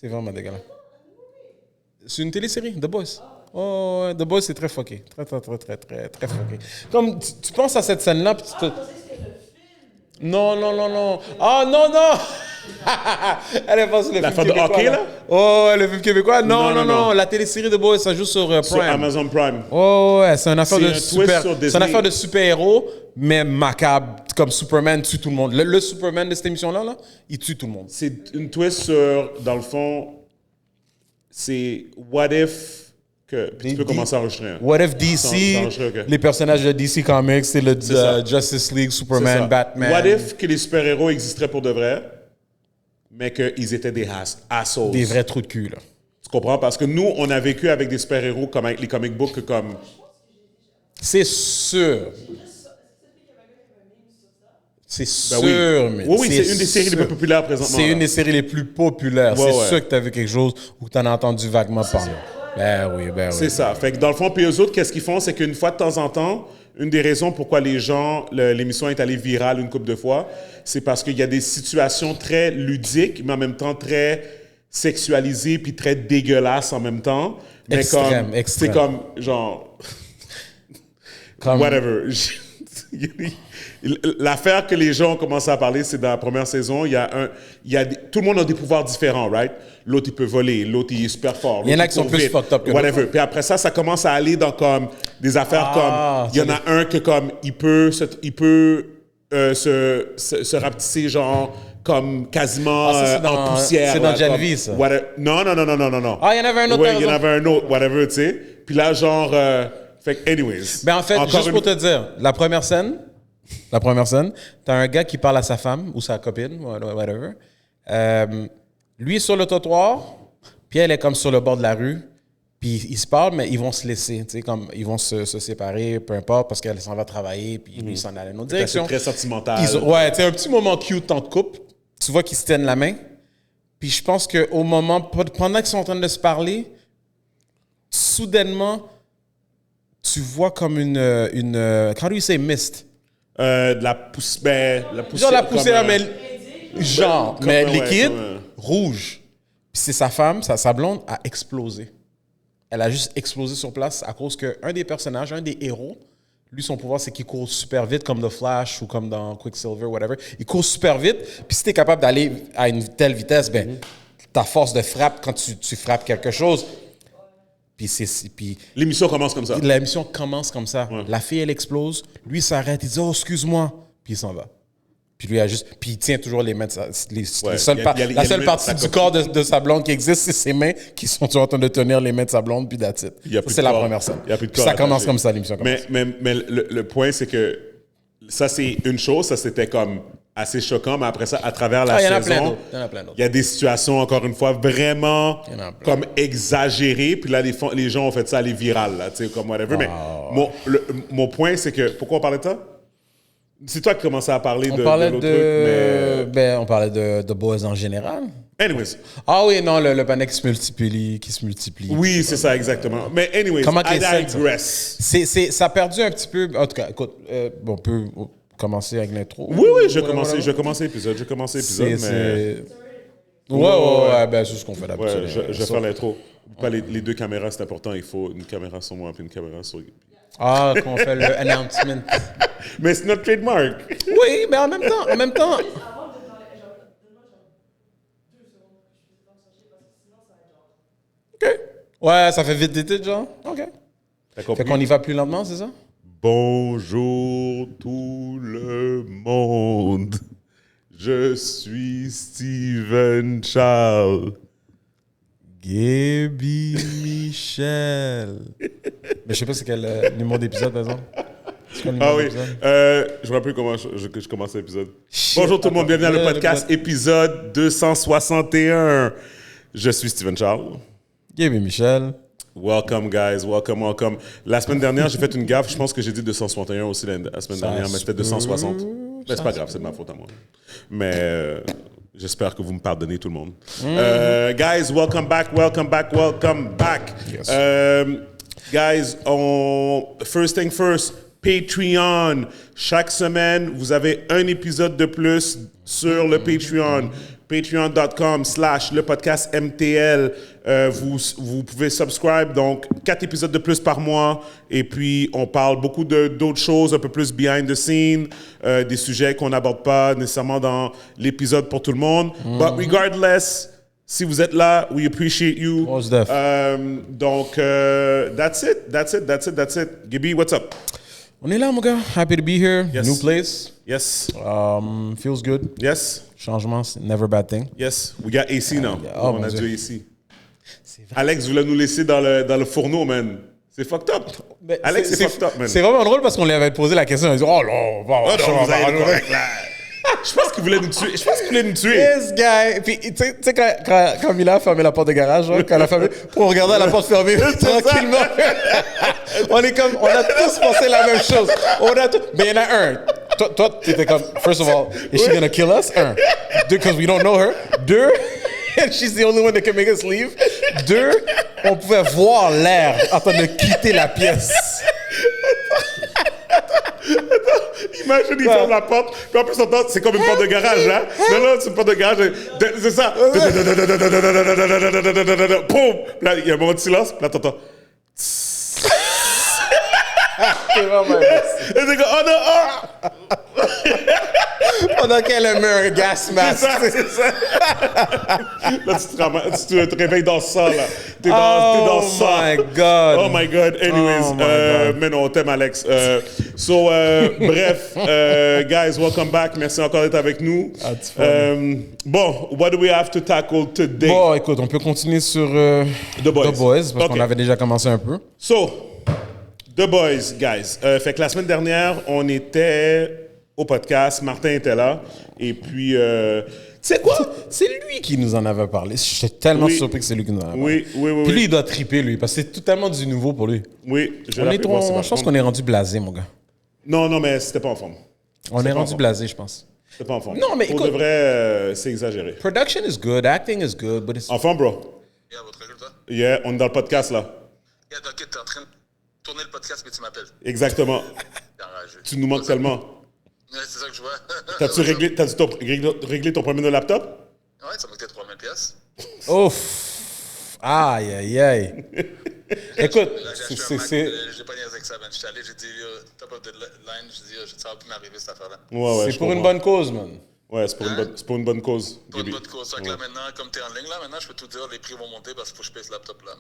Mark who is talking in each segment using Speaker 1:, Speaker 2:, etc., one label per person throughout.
Speaker 1: C'est vraiment dégueulasse. C'est une télésérie, The Boys. Oh, ouais, The Boys, c'est très fucké. Très fucké. Comme, tu penses à cette scène-là, puis tu te... Non. Ah, non! Elle est pas sur le
Speaker 2: La
Speaker 1: film
Speaker 2: fin de
Speaker 1: québécois.
Speaker 2: hockey, là?
Speaker 1: Oh, le film québécois?
Speaker 2: Non.
Speaker 1: Non. La télésérie The Boys, ça joue sur Prime.
Speaker 2: Sur Amazon Prime.
Speaker 1: Oh, ouais, c'est une affaire
Speaker 2: C'est
Speaker 1: de
Speaker 2: un twist
Speaker 1: super...
Speaker 2: sur Disney.
Speaker 1: C'est une affaire de super-héros, mais macabre. Comme Superman tue tout le monde. Le Superman de cette émission-là, là, il tue tout le monde.
Speaker 2: C'est une twist sur, dans le fond, c'est what if que... Puis tu peux commencer à enregistrer. Hein.
Speaker 1: What if DC,
Speaker 2: ok.
Speaker 1: les personnages de DC Comics, c'est le Justice League,
Speaker 2: C'est
Speaker 1: Superman,
Speaker 2: ça.
Speaker 1: Batman.
Speaker 2: What if que les super-héros existeraient pour de vrai, mais qu'ils étaient des assholes.
Speaker 1: Des vrais trous de cul, là.
Speaker 2: Tu comprends? Parce que nous, on a vécu avec des super-héros comme avec les comic books, comme...
Speaker 1: C'est sûr. C'est sûr, mais...
Speaker 2: Oui, c'est une des séries les plus populaires présentement.
Speaker 1: C'est
Speaker 2: là.
Speaker 1: une des séries les plus populaires.
Speaker 2: Ouais,
Speaker 1: c'est
Speaker 2: ouais.
Speaker 1: sûr que tu as vu quelque chose ou que tu en as entendu vaguement parler. Ben oui.
Speaker 2: C'est ça. Fait que dans le fond, puis eux autres, qu'est-ce qu'ils font? C'est qu'une fois de temps en temps, une des raisons pourquoi l'émission est allée virale une couple de fois, c'est parce qu'il y a des situations très ludiques, mais en même temps très sexualisées puis très dégueulasses en même temps. Mais
Speaker 1: Extrême.
Speaker 2: C'est comme, genre... Whatever. L'affaire que les gens ont commencé à parler, c'est dans la première saison, tout le monde a des pouvoirs différents, right? L'autre, il peut voler, l'autre, il est super fort.
Speaker 1: Il y en a qui sont plus fucked up que
Speaker 2: whatever. Puis après ça commence à aller dans comme des affaires comme... Il y en a un que comme, il peut se rapetisser genre comme quasiment en poussière.
Speaker 1: C'est dans
Speaker 2: là,
Speaker 1: Gen
Speaker 2: comme,
Speaker 1: V, ça.
Speaker 2: Non.
Speaker 1: Ah, il y en avait un autre.
Speaker 2: Oui, il y en avait un autre, whatever, tu sais. Puis là, genre... fait que anyways.
Speaker 1: Ben en fait, juste pour te dire, la première scène, t'as un gars qui parle à sa femme ou sa copine, whatever. Lui est sur le trottoir, puis elle est comme sur le bord de la rue, puis ils se parlent, mais ils vont se laisser, tu sais, comme ils vont se séparer, peu importe, parce qu'elle s'en va travailler, puis lui il s'en allait dans une autre direction.
Speaker 2: C'est très sentimental.
Speaker 1: Ouais, tu sais, un petit moment cute en couple, tu vois qu'ils se tiennent la main, puis je pense qu'au moment, pendant qu'ils sont en train de se parler, soudainement, tu vois comme une how do you say mist?
Speaker 2: De la poussière.
Speaker 1: Genre la poussière,
Speaker 2: comme,
Speaker 1: mais
Speaker 2: ouais,
Speaker 1: liquide,
Speaker 2: comme,
Speaker 1: rouge. Puis c'est sa femme, sa blonde, a explosé. Elle a juste explosé sur place à cause qu'un des personnages, un des héros, lui, son pouvoir, c'est qu'il court super vite, comme The Flash ou comme dans Quicksilver, whatever. Il court super vite. Puis si tu es capable d'aller à une telle vitesse, ben, ta force de frappe, quand tu frappes quelque chose... Puis
Speaker 2: l'émission commence comme ça.
Speaker 1: L'émission commence comme ça. Ouais. La fille, elle explose. Lui, s'arrête. Il dit « Oh, excuse-moi. » Puis il s'en va. Puis lui, puis il tient toujours les mains de la seule partie du corps de sa blonde qui existe, c'est ses mains qui sont en train de tenir les mains de sa blonde, puis that's it. C'est la première scène. Puis ça commence comme ça, l'émission commence.
Speaker 2: Mais le point, c'est que ça, c'est une chose. Ça, c'était comme assez choquant, mais après ça, à travers la saison, il y a des situations, encore une fois, vraiment comme exagérées. Puis là, les gens ont fait ça aller viral, là, tu sais, comme whatever. Mais mon point, c'est que... Pourquoi on parlait de ça? C'est toi qui commençais à parler de l'autre truc, mais...
Speaker 1: Ben, on parlait de Boys en général.
Speaker 2: Anyways.
Speaker 1: Ah oui, non, le panel qui se multiplie.
Speaker 2: Oui, c'est ça, exactement. Mais anyways, I digress.
Speaker 1: Ça a perdu un petit peu... En tout cas, écoute, on peut... commencer avec l'intro.
Speaker 2: Oui, je vais commencer l'épisode, mais...
Speaker 1: Ouais, ben c'est ce qu'on fait d'habitude.
Speaker 2: Ouais, je vais faire l'intro. Pas les deux caméras, c'est important. Il faut une caméra sur moi et une caméra sur...
Speaker 1: Ah, qu'on fait le announcement.
Speaker 2: Mais c'est notre trademark.
Speaker 1: Oui, mais en même temps... OK. Ouais, ça fait vite d'été, genre. OK. Fait qu'on y va plus lentement, c'est ça?
Speaker 2: Bonjour tout le monde. Je suis Steven Charles.
Speaker 1: Gaby Michel. Mais je sais pas c'est quel numéro d'épisode, par exemple.
Speaker 2: Ah oui. Je me rappelle comment je commence l'épisode. Bonjour tout le monde, bienvenue dans le podcast épisode 261. Je suis Steven Charles.
Speaker 1: Gaby Michel.
Speaker 2: Welcome, guys. Welcome. La semaine dernière, j'ai fait une gaffe. Je pense que j'ai dit 261 aussi la semaine dernière, mais c'était 260. Mais c'est pas grave, c'est de ma faute à moi. Mais j'espère que vous me pardonnez, tout le monde. Guys, welcome back. Yes. Guys, first thing first, Patreon. Chaque semaine, vous avez un épisode de plus sur le Patreon. patreon.com/le podcast MTL. Vous pouvez subscribe, donc 4 épisodes de plus par mois. Et puis, on parle beaucoup d'autres choses, un peu plus behind the scene, des sujets qu'on n'aborde pas nécessairement dans l'épisode pour tout le monde. But regardless, si vous êtes là, we appreciate you. Donc, that's it. Gibby, what's up?
Speaker 1: On est là, mon gars. Happy to be here.
Speaker 2: Yes.
Speaker 1: New place.
Speaker 2: Yes.
Speaker 1: Feels good.
Speaker 2: Yes.
Speaker 1: Changement, c'est never a bad thing.
Speaker 2: Yes. We got AC now.
Speaker 1: Oh,
Speaker 2: on a du AC.
Speaker 1: C'est
Speaker 2: Alex voulait nous laisser dans le fourneau, man. C'est fucked up.
Speaker 1: Mais
Speaker 2: Alex, c'est fucked up, man.
Speaker 1: C'est vraiment drôle parce qu'on lui avait posé la question. Il a dit, oh là,
Speaker 2: vous avez le correct, là. Je pense qu'il voulait nous tuer.
Speaker 1: This guy. Puis, tu sais, quand Mila a fermé la porte de garage, genre, quand elle a fermé, pour regarder la porte fermée, tranquillement. On a tous pensé la même chose. Mais il y en a un. Toi, tu étais comme, first of all, is she gonna kill us? Un. Deux, because we don't know her. Deux, and she's the only one that can make us leave. Deux, on pouvait voir l'air en train de quitter la pièce.
Speaker 2: Imagine, il ferme la porte, puis en plus, c'est comme une porte de garage, hein? Non, c'est une porte de garage. C'est ça. Poum! Là, il y a un moment de silence, puis là, t'entends.
Speaker 1: C'est vraiment
Speaker 2: Et c'est comme, oh non,
Speaker 1: pendant qu'elle a mis un gas mask.
Speaker 2: C'est ça. Là, tu te réveilles dans ça, là. T'es dans ça.
Speaker 1: Oh my God.
Speaker 2: Oh my God. Anyways, mais non, on t'aime, Alex. Bref, guys, welcome back. Merci encore d'être avec nous. Bon, what do we have to tackle today?
Speaker 1: Bon, écoute, on peut continuer sur
Speaker 2: The Boys.
Speaker 1: parce qu'on avait déjà commencé un peu.
Speaker 2: The Boys, guys. Fait que la semaine dernière, on était au podcast. Martin était là. Et puis, tu sais quoi?
Speaker 1: C'est lui qui nous en avait parlé. J'étais tellement surpris que c'est lui qui nous en avait parlé.
Speaker 2: Oui.
Speaker 1: Puis lui, il doit triper, lui, parce que c'est totalement du nouveau pour lui.
Speaker 2: Oui,
Speaker 1: Je pense qu'on est rendu blasé, mon gars.
Speaker 2: Non, mais c'était pas en forme.
Speaker 1: On est rendu blasé, je pense.
Speaker 2: C'était pas en forme.
Speaker 1: Non, mais
Speaker 2: pour
Speaker 1: écoute,
Speaker 2: de vrai, c'est exagéré.
Speaker 1: Production is good, acting is good, but it's...
Speaker 2: En forme, bro?
Speaker 3: Yeah, votre résultat?
Speaker 2: Yeah, on est dans le podcast, là.
Speaker 3: Yeah, t'inquiète, t'es en train de tourner le podcast, mais tu m'appelles.
Speaker 2: Exactement. Tu nous manques tellement.
Speaker 3: Ouais, c'est ça que je vois.
Speaker 2: T'as-tu réglé ton premier laptop?
Speaker 3: Ouais, ça m'a coûté 3000 pièces.
Speaker 1: Ouf! Aïe. Écoute,
Speaker 3: J'ai pas niaisé avec ça, man. J'étais allé, j'ai dit, top of the line, j'ai dit, ça va plus m'arriver, cette affaire-là.
Speaker 2: Ouais,
Speaker 1: c'est pour une bonne cause, man.
Speaker 2: Ouais, c'est pour une bonne cause.
Speaker 3: Pour une bonne cause. Donc là, maintenant, comme t'es en ligne, là, maintenant, je peux tout dire, les prix vont monter parce qu'il faut que je paye ce laptop-là.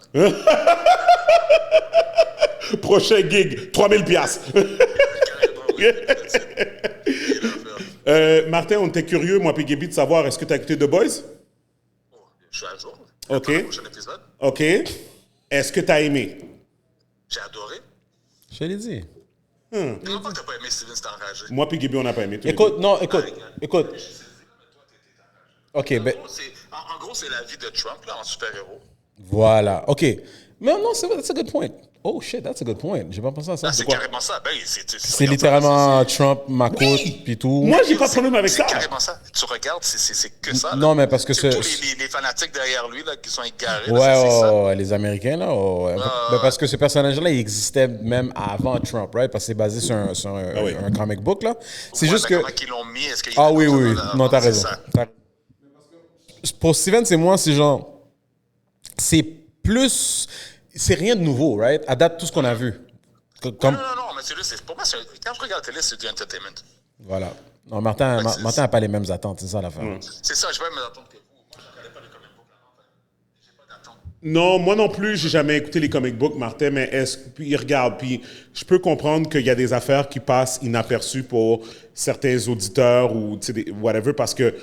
Speaker 2: Prochain gig, 3000 piastres. Martin, on était curieux, moi et Gaby, de savoir, est-ce que tu as écouté The Boys?
Speaker 3: Oh, je suis à jour.
Speaker 2: OK.
Speaker 3: Le prochain épisode.
Speaker 2: OK. Est-ce que tu as aimé?
Speaker 3: J'ai adoré.
Speaker 1: Je l'ai dit.
Speaker 3: Comment pas que t'as pas aimé Steven, c'est enragé?
Speaker 2: Moi et Gaby, on n'a pas aimé.
Speaker 1: Écoute. OK, ben...
Speaker 3: En gros, c'est la vie de Trump, là, en super-héros.
Speaker 1: Voilà, OK. Mais non, that's a good point. Oh shit, that's a good point. J'ai pas pensé à ça.
Speaker 3: Ah, c'est carrément ça. Ben,
Speaker 1: c'est littéralement Trump, Macoute, puis tout.
Speaker 2: Moi, j'ai pas de problème avec ça.
Speaker 3: C'est carrément ça. Tu regardes, c'est que ça. Là.
Speaker 1: Non, mais parce que
Speaker 3: c'est tous les fanatiques derrière lui là, qui sont égarés.
Speaker 1: Ouais, les Américains, là. Ben, parce que ce personnage-là, il existait même avant Trump, right? Parce que c'est basé sur un comic book, là. C'est juste que...
Speaker 3: Comment ils l'ont mis? Est-ce qu'il
Speaker 1: oui. Non, t'as raison. Pour Steven, c'est moi, c'est genre... C'est plus... C'est rien de nouveau, right? À date, tout ce qu'on a vu.
Speaker 3: Non, mais pour moi, quand je regarde la télé, c'est du entertainment.
Speaker 1: Voilà. Non, Martin n'a pas les mêmes attentes, c'est ça l'affaire.
Speaker 3: C'est ça, je vais me attendre que vous. Moi, je regardais pas les comic books avant. J'ai pas d'attente.
Speaker 2: Non, moi non plus, j'ai jamais écouté les comic books, Martin, mais puis regarde, puis je peux comprendre qu'il y a des affaires qui passent inaperçues pour certains auditeurs ou whatever, parce que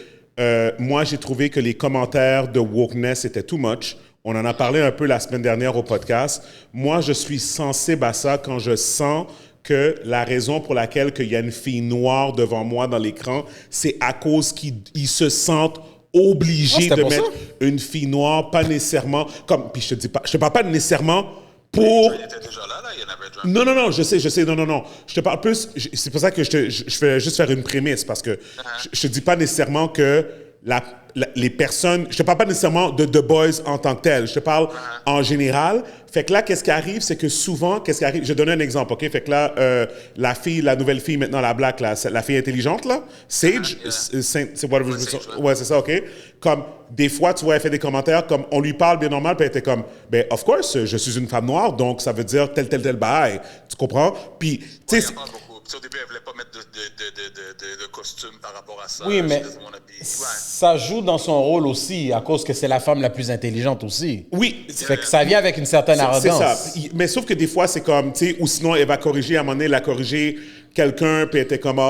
Speaker 2: moi, j'ai trouvé que les commentaires de wokeness étaient too much. On en a parlé un peu la semaine dernière au podcast. Moi, je suis sensible à ça quand je sens que la raison pour laquelle il y a une fille noire devant moi dans l'écran, c'est à cause qu'ils se sentent obligés de mettre une fille noire, pas nécessairement... Puis je te parle pas nécessairement pour...
Speaker 3: Il était déjà là, il y en avait déjà.
Speaker 2: Non, je sais, non. Je te parle plus... C'est pour ça que je vais juste faire une prémisse, parce que je te dis pas nécessairement que les personnes, je te parle pas nécessairement de The Boys en tant que tel, je te parle en général. Fait que là, qu'est-ce qui arrive, c'est que souvent, je vais donner un exemple, OK? Fait que là, la nouvelle fille maintenant, la black, là, la fille intelligente, là, Sage, c'est whatever, ouais, c'est ça, OK? Comme, des fois, tu vois, elle fait des commentaires, comme, on lui parle bien normal, puis elle était comme, ben, of course, je suis une femme noire, donc ça veut dire tel bail. Tu comprends? Puis, tu sais...
Speaker 3: Au début, elle voulait pas mettre de costume par rapport à ça.
Speaker 1: Oui, mais ça joue dans son rôle aussi, à cause que c'est la femme la plus intelligente aussi.
Speaker 2: Oui.
Speaker 1: Fait que ça vient avec une certaine arrogance.
Speaker 2: C'est ça. Mais sauf que des fois, c'est comme, tu sais, ou sinon, elle va corriger, à un moment donné, elle a corrigé quelqu'un, puis elle était comme,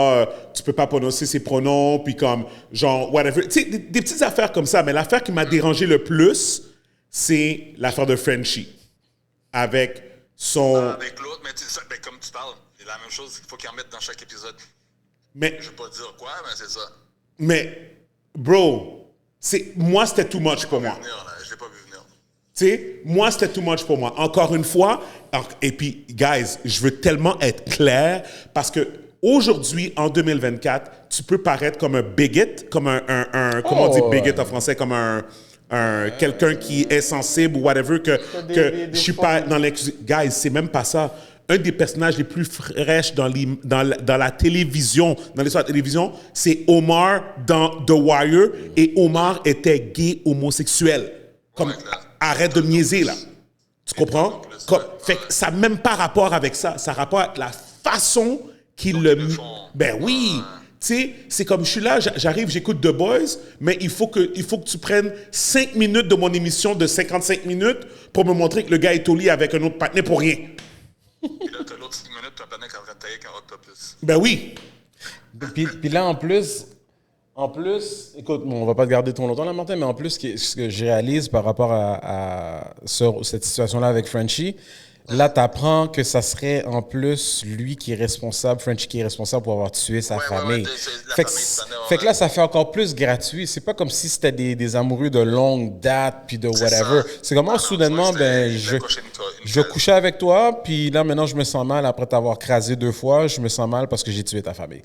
Speaker 2: tu peux pas prononcer ses pronoms, puis comme, genre, whatever. Tu sais, des petites affaires comme ça. Mais l'affaire qui m'a dérangé le plus, c'est l'affaire de Frenchie. Avec son...
Speaker 3: avec l'autre, mais comme tu parles, c'est la même chose qu'il faut qu'il en mette dans chaque épisode.
Speaker 2: Mais,
Speaker 3: je vais pas dire quoi, mais c'est ça.
Speaker 2: Mais, bro, moi, c'était too much pour moi.
Speaker 3: Je l'ai pas vu venir.
Speaker 2: Tu sais, moi, c'était too much pour moi. Encore une fois, et puis, guys, je veux tellement être clair parce que aujourd'hui, en 2024, tu peux paraître comme un bigot, comme comment on dit bigot en français, comme quelqu'un qui est sensible ou whatever, que je suis pas dans l'excuse. Guys, c'est même pas ça. Un des personnages les plus fraîches dans la télévision, dans l'histoire de la télévision, c'est Omar dans The Wire. Et Omar était gay homosexuel. Comme, arrête de me niaiser, là. Tu comprends? Fait que ça n'a même pas rapport avec ça. Ça a rapport avec la façon qu'il le... Ben oui! Tu sais, c'est comme je suis là, j'arrive, j'écoute The Boys, mais il faut que tu prennes 5 minutes de mon émission de 55 minutes pour me montrer que le gars est au lit avec un autre partenaire pour rien.
Speaker 3: Puis là, t'as l'autre 5 minutes, t'as un panneau qui est en train de tailler avec un octopus.
Speaker 2: Ben oui.
Speaker 1: Puis là, en plus, écoute, on va pas te garder trop longtemps là, Martin, mais en plus, ce que je réalise par rapport à cette situation-là avec Frenchie, là, tu apprends que ça serait en plus lui qui est responsable, Frenchie qui est responsable pour avoir tué sa famille. Fait que là, ça fait encore plus gratuit. C'est pas comme si c'était des amoureux de longue date puis de whatever. C'est comme soudainement, je couchais avec toi, puis là, maintenant, je me sens mal après t'avoir crasé 2 fois. Je me sens mal parce que j'ai tué ta famille.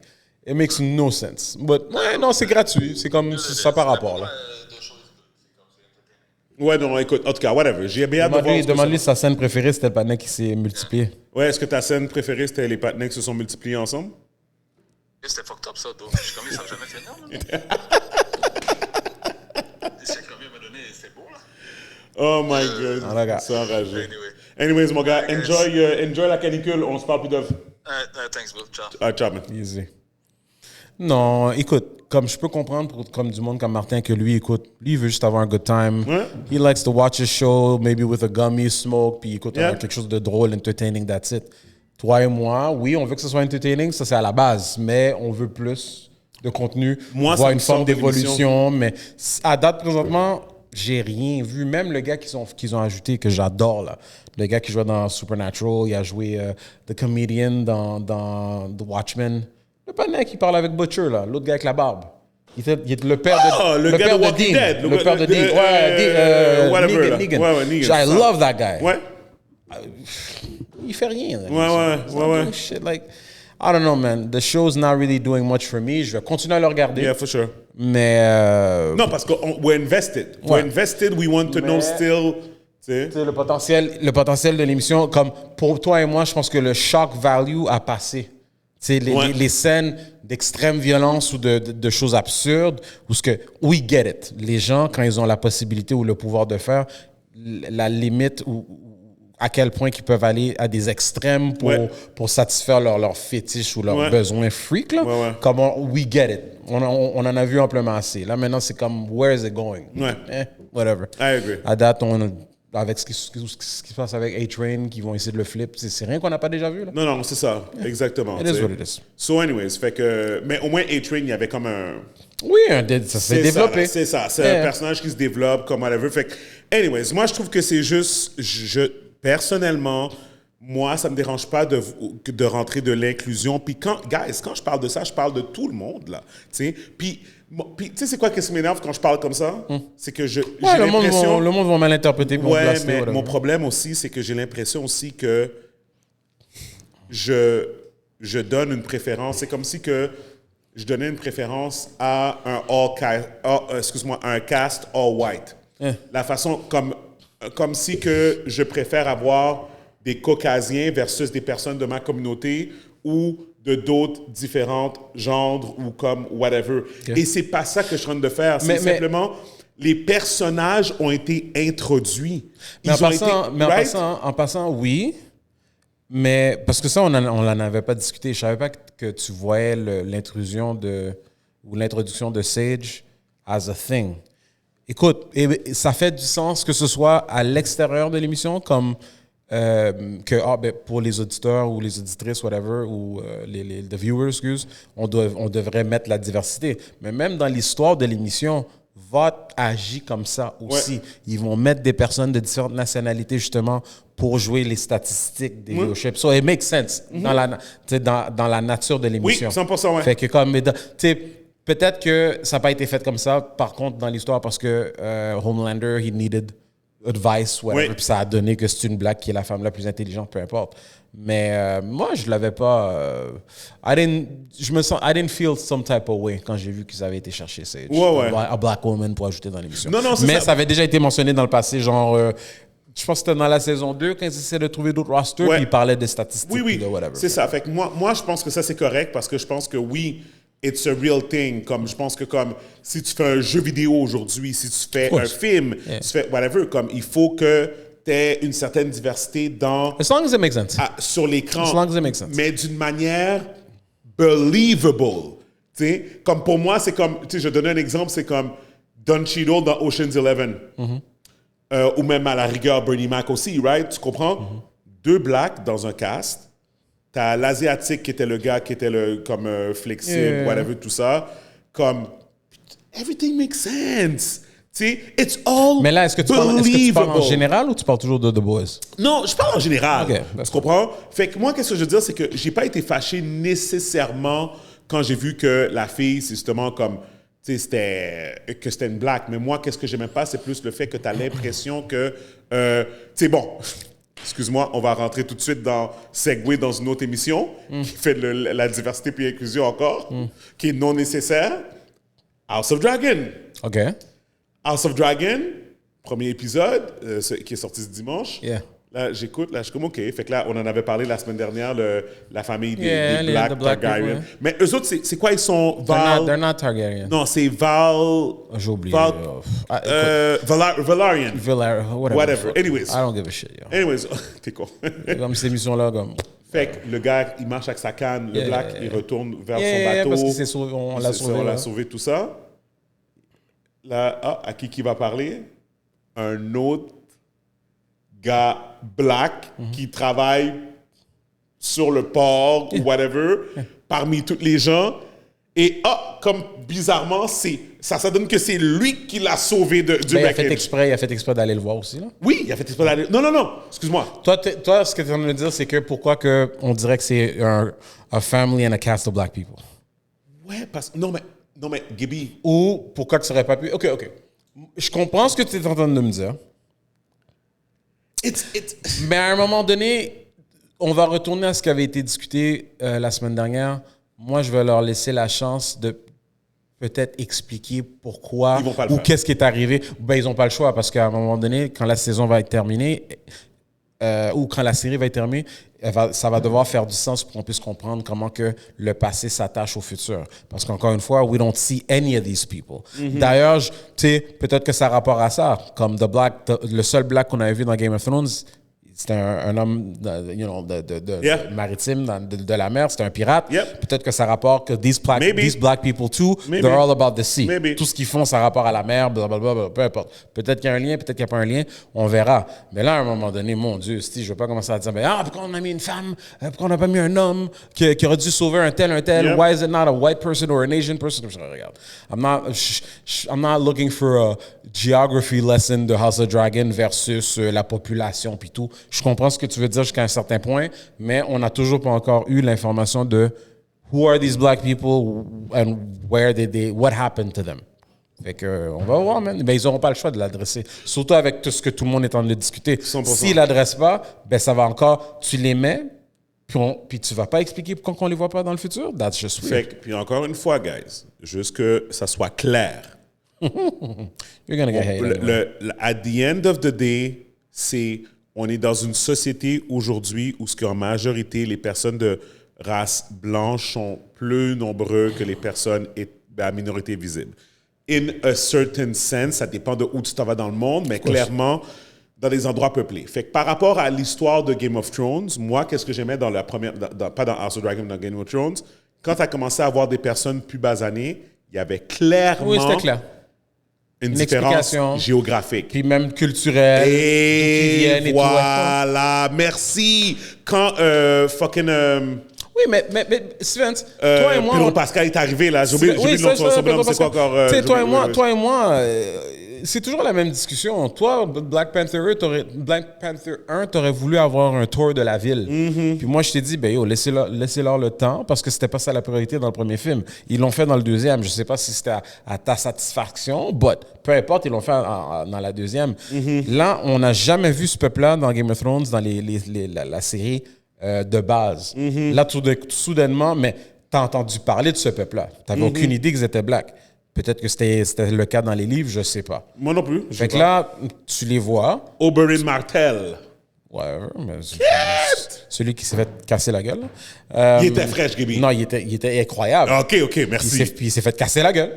Speaker 1: It makes no sense. But, ouais, non, c'est gratuit. C'est comme ça par rapport, là.
Speaker 2: Ouais, non, écoute, en tout cas, whatever. J'ai bien hâte de voir.
Speaker 1: Demande-lui sa scène préférée, c'était le panneau qui s'est multiplié.
Speaker 2: Ouais, est-ce que ta scène préférée, c'était les partenaires qui se sont multipliés ensemble?
Speaker 3: C'était fucked up, ça, donc. Je suis comme, ça n'a jamais fait non, c'est comme il m'a donné, c'était beau, là.
Speaker 2: Oh my God. C'est enragé. Anyways, mon gars, enjoy la canicule. On se parle plus d'œuf.
Speaker 3: Thanks, bro. Ciao.
Speaker 2: Ciao, man.
Speaker 1: Easy. Non, écoute, comme je peux comprendre comme du monde comme Martin que lui, écoute, lui, il veut juste avoir un good time.
Speaker 2: Ouais.
Speaker 1: He likes to watch a show, maybe with a gummy, smoke, puis écoute, quelque chose de drôle, entertaining, that's it. Toi et moi, oui, on veut que ce soit entertaining, ça c'est à la base, mais on veut plus de contenu, voir une forme d'évolution, mais à date présentement, j'ai rien vu. Même le gars qu'ils ont ajouté, que j'adore, là, le gars qui jouait dans Supernatural, il a joué The Comedian dans The Watchmen. Le panneau qui parle avec Butcher, là, l'autre gars avec la barbe. Il est le père de
Speaker 2: le gars de Walking Dead.
Speaker 1: Le père de Dean. Negan. I love that guy.
Speaker 2: Ouais.
Speaker 1: Il fait rien.
Speaker 2: Ouais.
Speaker 1: Shit, like, I don't know, man. The show's not really doing much for me. Je vais continuer à le regarder.
Speaker 2: Yeah, for sure.
Speaker 1: Mais...
Speaker 2: non, parce que we're invested. We're invested. We want to know still...
Speaker 1: Le potentiel de l'émission, comme pour toi et moi, je pense que le shock value a passé. Les scènes d'extrême violence ou de choses absurdes, où we get it. Les gens, quand ils ont la possibilité ou le pouvoir de faire, la limite ou à quel point ils peuvent aller à des extrêmes pour satisfaire leur fétiche ou leurs besoins freak, là, comme we get it. On en a vu amplement assez. Là, maintenant, c'est comme, where is it going? Whatever.
Speaker 2: I agree.
Speaker 1: À date, avec ce qui se passe avec A-Train, qui vont essayer de le flip. C'est rien qu'on n'a pas déjà vu, là.
Speaker 2: Non, c'est ça. Exactement.
Speaker 1: It is what it is.
Speaker 2: So anyways, fait que... Mais au moins, A-Train, il y avait comme un...
Speaker 1: Oui, ça s'est développé.
Speaker 2: C'est ça. C'est un personnage qui se développe, comme whatever. Fait que... Anyways, moi, je trouve que c'est juste... Personnellement, moi, ça me dérange pas de rentrer de l'inclusion. Puis quand je parle de ça, je parle de tout le monde, là. Tu sais, puis tu sais, c'est quoi qui m'énerve quand je parle comme ça? C'est que j'ai l'impression...
Speaker 1: Le monde va mal interpréter pour
Speaker 2: mais mon problème aussi, c'est que j'ai l'impression aussi que je donne une préférence. C'est comme si que je donnais une préférence à un cast all white. La façon comme si que je préfère avoir des Caucasiens versus des personnes de ma communauté ou de d'autres différentes genres ou comme whatever. Et c'est pas ça que je suis en train de faire. C'est simplement les personnages ont été introduits.
Speaker 1: En passant, oui. Mais parce que ça, on n'en avait pas discuté. Je savais pas que tu voyais l'introduction de Sage as a thing. Écoute, ça fait du sens que ce soit à l'extérieur de l'émission, comme pour les auditeurs ou les auditrices, whatever, ou the viewers, on devrait mettre la diversité. Mais même dans l'histoire de l'émission, VOT agit comme ça aussi. Ouais. Ils vont mettre des personnes de différentes nationalités, justement, pour jouer les statistiques des viewerships. So it makes sense dans la nature de l'émission.
Speaker 2: Oui, 100%, ouais.
Speaker 1: Fait que peut-être que ça n'a pas été fait comme ça, par contre, dans l'histoire, parce que Homelander, he needed advice, whatever, puis ça a donné que c'est une black qui est la femme la plus intelligente, peu importe. Mais moi, je l'avais pas... I didn't feel some type of way quand j'ai vu qu'ils avaient été chercher Sage. A black woman pour ajouter dans l'émission. Mais ça avait déjà été mentionné dans le passé, genre... je pense que c'était dans la saison 2, quand ils essaient de trouver d'autres rosters, puis ils parlaient des statistiques.
Speaker 2: Oui,
Speaker 1: de whatever.
Speaker 2: C'est ça. Fait que moi, je pense que ça, c'est correct, parce que je pense que oui... It's a real thing. Comme je pense que comme si tu fais un jeu vidéo aujourd'hui, si tu fais un film, tu fais whatever, comme il faut que tu aies une certaine diversité dans...
Speaker 1: As long as it makes sense.
Speaker 2: Sur l'écran.
Speaker 1: As long as it makes sense.
Speaker 2: Mais d'une manière believable. T'sais, comme pour moi, c'est comme... Je donne un exemple, c'est comme Don Cheadle dans Ocean's 11. Ou même à la rigueur Bernie Mac aussi, right? Tu comprends? 2 blacks dans un cast. T'as l'Asiatique qui était le gars qui était comme flexible, whatever, tout ça. Comme, everything makes sense. Tu sais, it's all
Speaker 1: Mais là, est-ce que tu parles en général ou tu parles toujours de The Boys?
Speaker 2: Non, je parle en général. Okay, tu comprends? Fait que moi, qu'est-ce que je veux dire, c'est que j'ai pas été fâché nécessairement quand j'ai vu que la fille, c'est justement comme... que c'était une black. Mais moi, qu'est-ce que j'aimais pas, c'est plus le fait que tu as l'impression que... bon... Excuse-moi, on va rentrer tout de suite dans Segway dans une autre émission qui fait de la diversité puis l'inclusion encore, qui est non nécessaire. House of Dragon.
Speaker 1: OK.
Speaker 2: House of Dragon, premier épisode qui est sorti ce dimanche.
Speaker 1: Yeah.
Speaker 2: Là, j'écoute, là, je suis comme OK. Fait que là, on en avait parlé la semaine dernière, la famille des Black Targaryen.
Speaker 1: People,
Speaker 2: Mais eux autres, c'est quoi? Ils sont Val...
Speaker 1: They're not Targaryen.
Speaker 2: Non, c'est Val...
Speaker 1: J'ai oublié.
Speaker 2: Valarian.
Speaker 1: Whatever.
Speaker 2: Anyways.
Speaker 1: I don't give a shit, yo.
Speaker 2: Anyways, t'es con.
Speaker 1: Comme ces émissions-là, comme...
Speaker 2: Fait que le gars, il marche avec sa canne, le Black, il retourne vers son bateau.
Speaker 1: Parce qu'il s'est sauvé, on l'a sauvé.
Speaker 2: On l'a sauvé, tout ça. Là, à qui va parler? Un autre gars black qui travaille sur le port ou whatever, parmi tous les gens. Et comme bizarrement, ça donne que c'est lui qui l'a sauvé du
Speaker 1: il a fait exprès d'aller le voir aussi, là.
Speaker 2: Oui, il a fait exprès d'aller... Non, excuse-moi.
Speaker 1: Toi, ce que tu es en train de dire, c'est que pourquoi on dirait que c'est a family and a cast of black people?
Speaker 2: Ouais, parce que... Non, mais Gibby...
Speaker 1: Ou pourquoi tu serais pas pu... OK. Je comprends ce que tu es en train de me dire. Mais à un moment donné, on va retourner à ce qui avait été discuté la semaine dernière. Moi, je vais leur laisser la chance de peut-être expliquer pourquoi ou qu'est-ce qui est arrivé. Ben, ils n'ont pas le choix parce qu'à un moment donné, quand la saison va être terminée ou quand la série va être terminée, ça va devoir faire du sens pour qu'on puisse comprendre comment que le passé s'attache au futur. Parce qu'encore une fois, we don't see any of these people. D'ailleurs, tu sais, peut-être que ça a rapport à ça. Comme le seul black qu'on avait vu dans Game of Thrones, c'était un homme maritime de la mer, c'était un pirate. Peut-être que ça rapporte que these black people too, they're all about the sea. Tout ce qu'ils font, ça rapporte à la mer, blablabla, peu importe. Peut-être qu'il y a un lien, peut-être qu'il n'y a pas un lien, on verra. Mais là, à un moment donné, mon Dieu, je ne veux pas commencer à dire, pourquoi on a mis une femme, pourquoi on n'a pas mis un homme qui aurait dû sauver un tel, why is it not a white person or an Asian person? Regarde, I'm not looking for a geography lesson de House of Dragon versus la population puis tout. Je comprends ce que tu veux dire jusqu'à un certain point, mais on n'a toujours pas encore eu l'information de who are these black people and what happened to them. Fait que, on va voir, man. Ben, ils n'auront pas le choix de l'adresser. Surtout avec tout ce que tout le monde est en train de discuter. 100%. S'ils ne l'adressent pas, ben, ça va encore, tu les mets, Puis tu vas pas expliquer pourquoi on les voit pas dans le futur? That's just weird.
Speaker 2: Puis encore une fois, guys, juste que ça soit clair.
Speaker 1: You're gonna get hate anyway.
Speaker 2: At the end of the day, on est dans une société aujourd'hui où en majorité, les personnes de race blanche sont plus nombreux que les personnes à minorité visible. In a certain sense, ça dépend de où tu t'en vas dans le monde, mais clairement, dans des endroits peuplés. Fait que par rapport à l'histoire de Game of Thrones, moi, qu'est-ce que j'aimais dans la première, pas dans House of Dragon, mais dans Game of Thrones, quand tu as commencé à avoir des personnes plus basanées, il y avait clairement une différence géographique.
Speaker 1: Puis même culturelle.
Speaker 2: Et voilà, merci. Quand
Speaker 1: oui, mais Steven, toi et moi...
Speaker 2: Pedro Pascal est arrivé, là. J'ai oublié le nom de son bonhomme, c'est quoi encore?
Speaker 1: Toi et moi, c'est toujours la même discussion. Toi, Black Panther 1, t'aurais voulu avoir un tour de la ville.
Speaker 2: Mm-hmm.
Speaker 1: Puis moi, je t'ai dit, laissez-leur le temps, parce que c'était pas ça la priorité dans le premier film. Ils l'ont fait dans le deuxième. Je sais pas si c'était à ta satisfaction, but peu importe, ils l'ont fait dans la deuxième.
Speaker 2: Mm-hmm.
Speaker 1: Là, on n'a jamais vu ce peuple-là dans Game of Thrones, dans la série de base.
Speaker 2: Mm-hmm.
Speaker 1: Là, soudainement, mais t'as entendu parler de ce peuple-là. T'avais aucune idée qu'ils étaient blacks. Peut-être que c'était le cas dans les livres, je sais pas.
Speaker 2: Moi non plus.
Speaker 1: Fait que là, tu les vois.
Speaker 2: Oberyn Martell.
Speaker 1: Ouais, mais celui qui s'est fait casser la gueule.
Speaker 2: Il était fraîche, Gaby.
Speaker 1: Non, il était incroyable.
Speaker 2: OK, merci.
Speaker 1: Puis il s'est fait casser la gueule.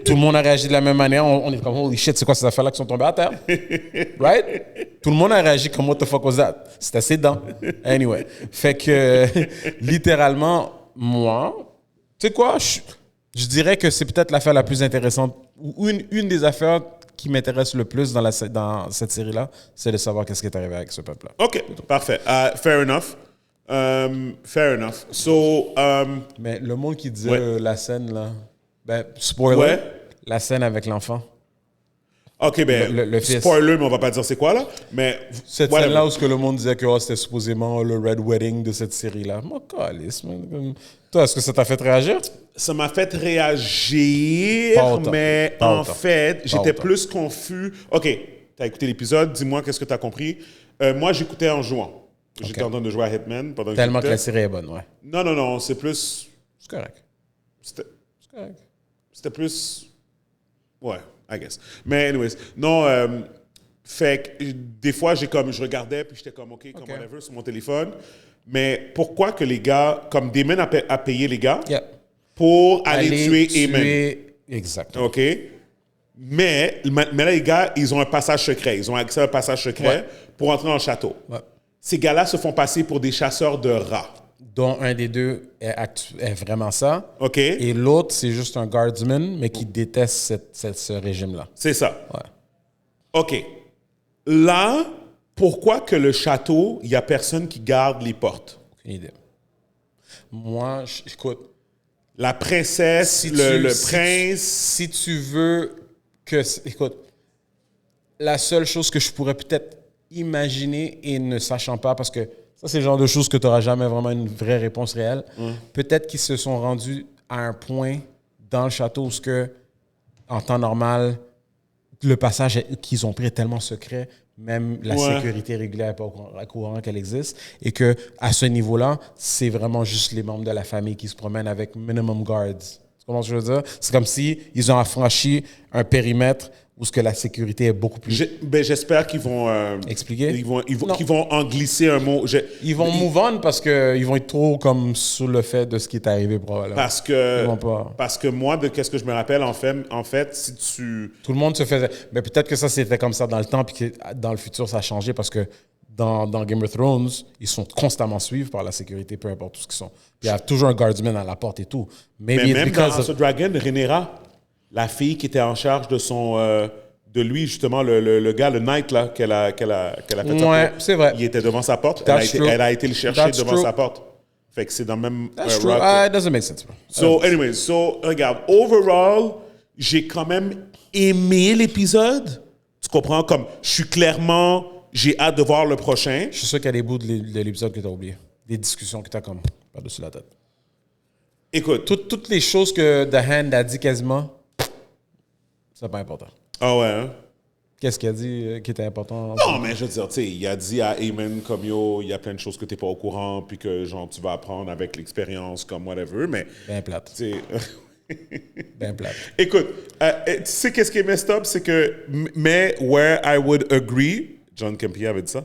Speaker 1: Tout le monde a réagi de la même manière. On est comme, holy shit, c'est quoi ces affaires-là qui sont tombées à terre? Right? Tout le monde a réagi comme, what the fuck was that? C'était ses dents. Anyway. Fait que, littéralement, moi, tu sais quoi? Je dirais que c'est peut-être l'affaire la plus intéressante, ou une des affaires qui m'intéresse le plus dans cette série-là, c'est de savoir qu'est-ce qui est arrivé avec ce peuple-là.
Speaker 2: OK, parfait. Fair enough. Fair enough. So,
Speaker 1: mais le monde qui disait la scène, là, spoiler, la scène avec l'enfant.
Speaker 2: OK,
Speaker 1: le fils.
Speaker 2: Spoiler, mais on va pas dire c'est quoi, là. Mais
Speaker 1: cette scène-là où ce que le monde disait que c'était supposément le Red Wedding de cette série-là. Mon calice, toi, est-ce que ça t'a fait réagir?
Speaker 2: Ça m'a fait réagir, mais en fait, j'étais plus confus. OK, t'as écouté l'épisode, dis-moi qu'est-ce que t'as compris. Moi, j'écoutais en jouant. J'étais en train de jouer à Hitman.
Speaker 1: Tellement que la série est bonne, ouais.
Speaker 2: Non, c'est plus...
Speaker 1: C'est correct.
Speaker 2: C'était plus... Ouais, I guess. Mais anyways, non, fait que des fois, je regardais, puis j'étais comme, OK, comme whatever, sur mon téléphone. Mais pourquoi que les gars, comme Damon a payé les gars pour aller tuer Aemon.
Speaker 1: Exactement.
Speaker 2: OK? Mais là, les gars, ils ont un passage secret. Ils ont accès à un passage secret pour entrer dans le château. Ouais. Ces gars-là se font passer pour des chasseurs de rats.
Speaker 1: Dont un des deux est vraiment ça.
Speaker 2: OK.
Speaker 1: Et l'autre, c'est juste un guardsman, mais qui déteste ce régime-là.
Speaker 2: C'est ça.
Speaker 1: Ouais.
Speaker 2: OK. Là, pourquoi que le château, il n'y a personne qui garde les portes?
Speaker 1: Aucune idée. Moi, écoute.
Speaker 2: La princesse, le prince.
Speaker 1: Si tu veux que... Écoute, la seule chose que je pourrais peut-être imaginer et ne sachant pas, parce que ça, c'est le genre de choses que tu n'auras jamais vraiment une vraie réponse réelle. Peut-être qu'ils se sont rendus à un point dans le château où, en temps normal, le passage qu'ils ont pris est tellement secret, même la sécurité régulière n'est pas au courant qu'elle existe, et qu'à ce niveau-là, c'est vraiment juste les membres de la famille qui se promènent avec minimum guards. Tu comprends ce que je veux dire? C'est comme si ils ont affranchi un périmètre où ce que la sécurité est beaucoup plus...
Speaker 2: j'espère qu'ils vont...
Speaker 1: expliquer?
Speaker 2: Qu'ils vont en glisser un mot.
Speaker 1: Ils vont move on parce qu'ils vont être trop comme sur le fait de ce qui est arrivé probablement.
Speaker 2: Parce que moi, de qu'est-ce que je me rappelle, en fait, si tu...
Speaker 1: Tout le monde se faisait... Mais peut-être que ça, c'était comme ça dans le temps, puis que dans le futur, ça a changé parce que dans Game of Thrones, ils sont constamment suivis par la sécurité, peu importe où ils sont. Puis il y a toujours un guardsman à la porte et tout.
Speaker 2: Mais même dans House of Dragon, Rhaenyra, la fille qui était en charge de lui, justement, le gars, le knight, là, qu'elle a fait
Speaker 1: ouais, c'est vrai.
Speaker 2: Il était devant sa porte. Elle a été le chercher devant sa porte. Fait que c'est dans le même...
Speaker 1: That's true. It doesn't make sense.
Speaker 2: Regarde, overall, j'ai quand même aimé l'épisode. Tu comprends? Comme, j'ai hâte de voir le prochain.
Speaker 1: Je suis sûr qu'il y a des bouts de l'épisode que tu as oublié. Des discussions que tu as comme par-dessus la tête.
Speaker 2: Écoute.
Speaker 1: Toutes les choses que The Hand a dit quasiment... C'est pas important.
Speaker 2: Ah ouais, hein?
Speaker 1: Qu'est-ce qu'il a dit qui était important?
Speaker 2: Non, mais je veux dire, tu sais, il a dit à Heyman comme yo, il y a plein de choses que tu n'es pas au courant, puis que genre tu vas apprendre avec l'expérience, comme whatever, mais.
Speaker 1: Ben plate. Ben plate.
Speaker 2: Écoute, tu sais qu'est-ce qui est messed up, c'est que, mais where I would agree, John Campia avait dit ça,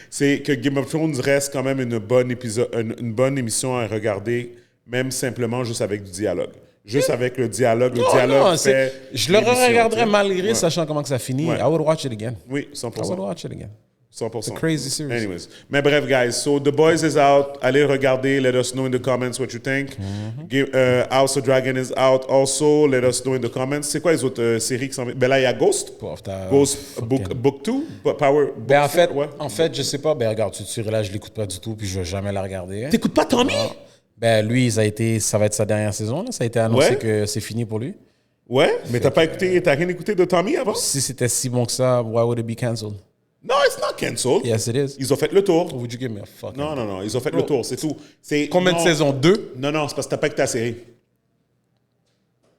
Speaker 2: c'est que Game of Thrones reste quand même une bonne émission à regarder, même simplement juste avec du dialogue. Juste avec le dialogue.
Speaker 1: Je le regarderais malgré, sachant comment que ça finit. I would watch it again.
Speaker 2: Oui, 100%.
Speaker 1: I would watch it again.
Speaker 2: 100%.
Speaker 1: It's a crazy series.
Speaker 2: Anyways. Mais bref, guys. So, The Boys is out. Allez regarder. Let us know in the comments what you think. House of Dragon is out also. Let us know in the comments. C'est quoi les autres séries qui s'en viennent? Ben là, il y a Ghost. Ghost Book 2. Power Book
Speaker 1: ben en fait, je sais pas. Ben regarde, là, je l'écoute pas du tout, puis je vais jamais la regarder.
Speaker 2: T'écoutes pas Tommy?
Speaker 1: Ben lui, ça va être sa dernière saison. Là. Ça a été annoncé que c'est fini pour lui.
Speaker 2: Ouais, mais t'as rien écouté de Tommy avant?
Speaker 1: Si c'était si bon que ça, why would it be cancelled?
Speaker 2: No, it's not cancelled.
Speaker 1: Yes, it is.
Speaker 2: Ils ont fait le tour.
Speaker 1: Would you give me a fuck?
Speaker 2: Non, ils ont fait le tour, c'est tout.
Speaker 1: Combien de saisons? 2?
Speaker 2: Non, c'est parce que t'as pas écouté la série.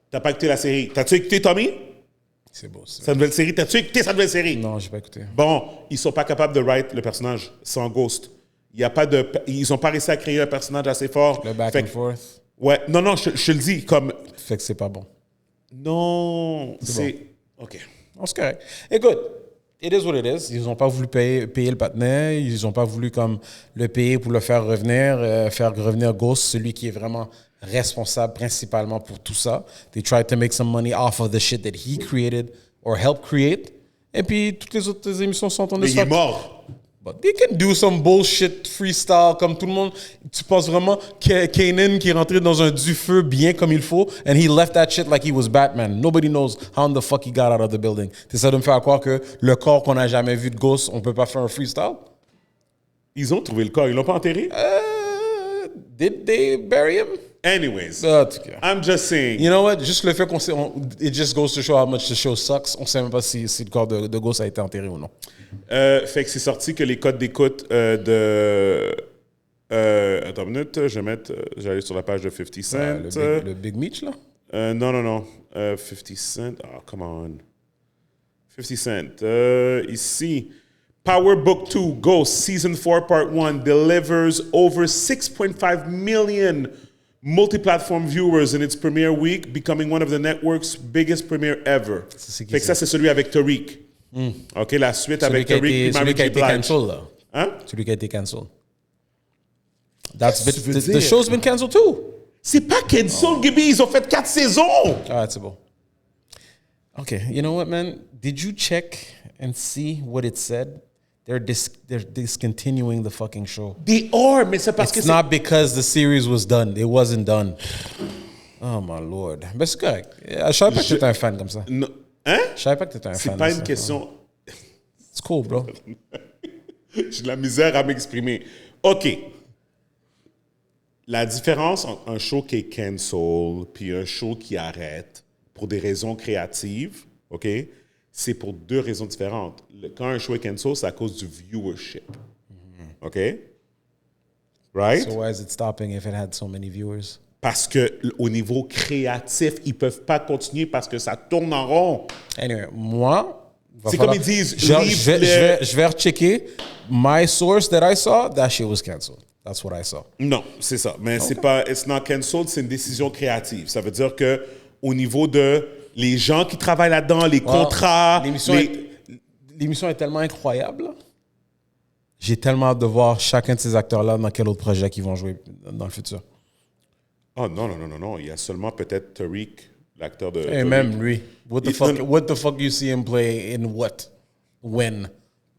Speaker 2: T'as pas écouté la série. T'as-tu écouté Tommy?
Speaker 1: C'est beau, ça.
Speaker 2: Sa nouvelle série, t'as-tu écouté sa nouvelle série?
Speaker 1: Non, j'ai pas écouté.
Speaker 2: Bon, ils sont pas capables de write le personnage sans Ghost. Ils ont pas réussi à créer un personnage assez fort.
Speaker 1: Le back and forth.
Speaker 2: Ouais, non, je te le dis, comme...
Speaker 1: Fait que c'est pas bon.
Speaker 2: Non, c'est... Bon. OK.
Speaker 1: Non, c'est correct. Écoute, it is what it is. Ils n'ont pas voulu payer le partenaire. Ils n'ont pas voulu comme le payer pour le faire revenir Ghost, celui qui est vraiment responsable principalement pour tout ça. They tried to make some money off of the shit that he created or helped create. Et puis, toutes les autres émissions sont en
Speaker 2: Mais il est mort.
Speaker 1: But they can do some bullshit freestyle comme tout le monde. Tu penses vraiment que Kanan qui est rentré dans un du feu bien comme il faut and he left that shit like he was Batman. Nobody knows how the fuck he got out of the building. T'essaies de me faire croire que le corps qu'on n'a jamais vu de Ghost, on peut pas faire un freestyle?
Speaker 2: Ils ont trouvé le corps. Ils l'ont pas enterré?
Speaker 1: Did they bury him?
Speaker 2: Anyways, I'm just saying.
Speaker 1: You know what? Juste le fait it just goes to show how much the show sucks. On sait même pas si le corps de Ghost a été enterré ou non.
Speaker 2: Fait que c'est sorti que les codes d'écoute attends une minute, j'allais sur la page de 50 Cent.
Speaker 1: Le Big Meech, là?
Speaker 2: Non. 50 Cent. Oh, come on. 50 Cent. Ici. Power Book 2, Ghost, Season 4, Part 1, delivers over 6.5 million multi-platform viewers in its premiere week, becoming one of the network's biggest premiere ever. Fait que ça, c'est celui avec Tariq. OK, la suite avec Tariq et Mary J. Blige. Hein?
Speaker 1: Celui qui a été cancelled. The show's been cancelled too.
Speaker 2: C'est pas cancelled, Gibi. Ils ont fait 4 saisons.
Speaker 1: All right, c'est bon. OK, you know what, man? Did you check and see what it said? They're discontinuing the fucking show.
Speaker 2: They are, mais c'est parce que
Speaker 1: it's not because the series was done. It wasn't done. Oh, my Lord. Mais c'est correct. Je savais pas que t'étais un fan comme ça.
Speaker 2: Non. Hein?
Speaker 1: Je savais pas que t'étais un fan.
Speaker 2: C'est pas une question...
Speaker 1: It's cool, bro.
Speaker 2: J'ai de la misère à m'exprimer. OK. La différence entre un show qui est cancel puis un show qui arrête pour des raisons créatives, OK, c'est pour 2 raisons différentes. Quand un show est cancel, c'est à cause du viewership. OK? Right?
Speaker 1: So why is it stopping if it had so many viewers?
Speaker 2: Parce qu'au niveau créatif, ils ne peuvent pas continuer parce que ça tourne en rond.
Speaker 1: Anyway, moi...
Speaker 2: C'est comme ils disent...
Speaker 1: Je vais rechecker. My source that I saw, that shit was canceled. That's what I saw.
Speaker 2: Non, c'est ça. Mais c'est pas... It's not canceled, c'est une décision créative. Ça veut dire que au niveau de les gens qui travaillent là-dedans, les contrats...
Speaker 1: L'émission est tellement incroyable. J'ai tellement hâte de voir chacun de ces acteurs-là dans quel autre projet ils vont jouer dans le futur.
Speaker 2: Oh non. Il y a seulement peut-être Tariq, l'acteur de...
Speaker 1: Et même lui. What the fuck you see him play in what? When?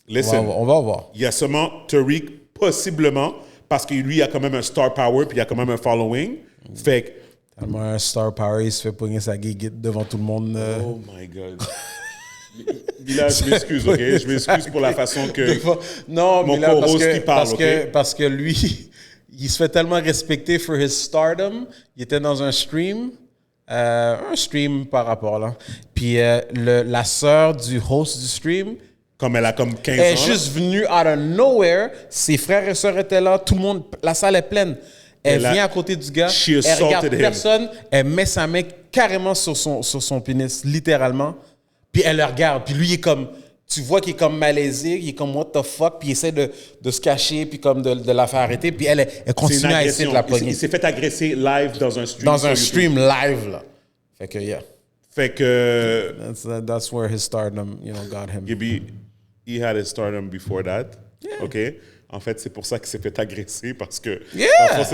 Speaker 2: Listen,
Speaker 1: on va voir.
Speaker 2: Il y a seulement Tariq, possiblement, parce que lui, il a quand même un star power, puis il a quand même un following. Fait que...
Speaker 1: Tellement un star power, il se fait pogner sa guiguite devant tout le monde.
Speaker 2: Oh my God. Là, je m'excuse, OK? Je m'excuse pour la façon que
Speaker 1: non,
Speaker 2: mon
Speaker 1: Mila,
Speaker 2: co-host qui parle,
Speaker 1: parce que lui, il se fait tellement respecter for his stardom. Il était dans un stream par rapport là. Puis la sœur du host du stream,
Speaker 2: comme elle a comme 15 ans.
Speaker 1: Elle est juste venue out of nowhere. Ses frères et sœurs étaient là. Tout le monde, la salle est pleine. Elle vient à côté du gars. Elle regarde personne. Elle met sa main carrément sur son pénis, littéralement. Puis elle le regarde. Puis lui, il est comme... Tu vois qu'il est comme malaisé, il est comme what the fuck, puis il essaie de se cacher, puis comme de la faire arrêter, puis elle continue à essayer de la pogner.
Speaker 2: Il s'est fait agresser live dans un stream.
Speaker 1: Dans un stream live, là. Fait que, yeah.
Speaker 2: Fait que...
Speaker 1: That's where his stardom, got him.
Speaker 2: Gibby, he had his stardom before that.
Speaker 1: Yeah.
Speaker 2: OK? En fait, c'est pour ça qu'il s'est fait agresser, parce que...
Speaker 1: Yeah!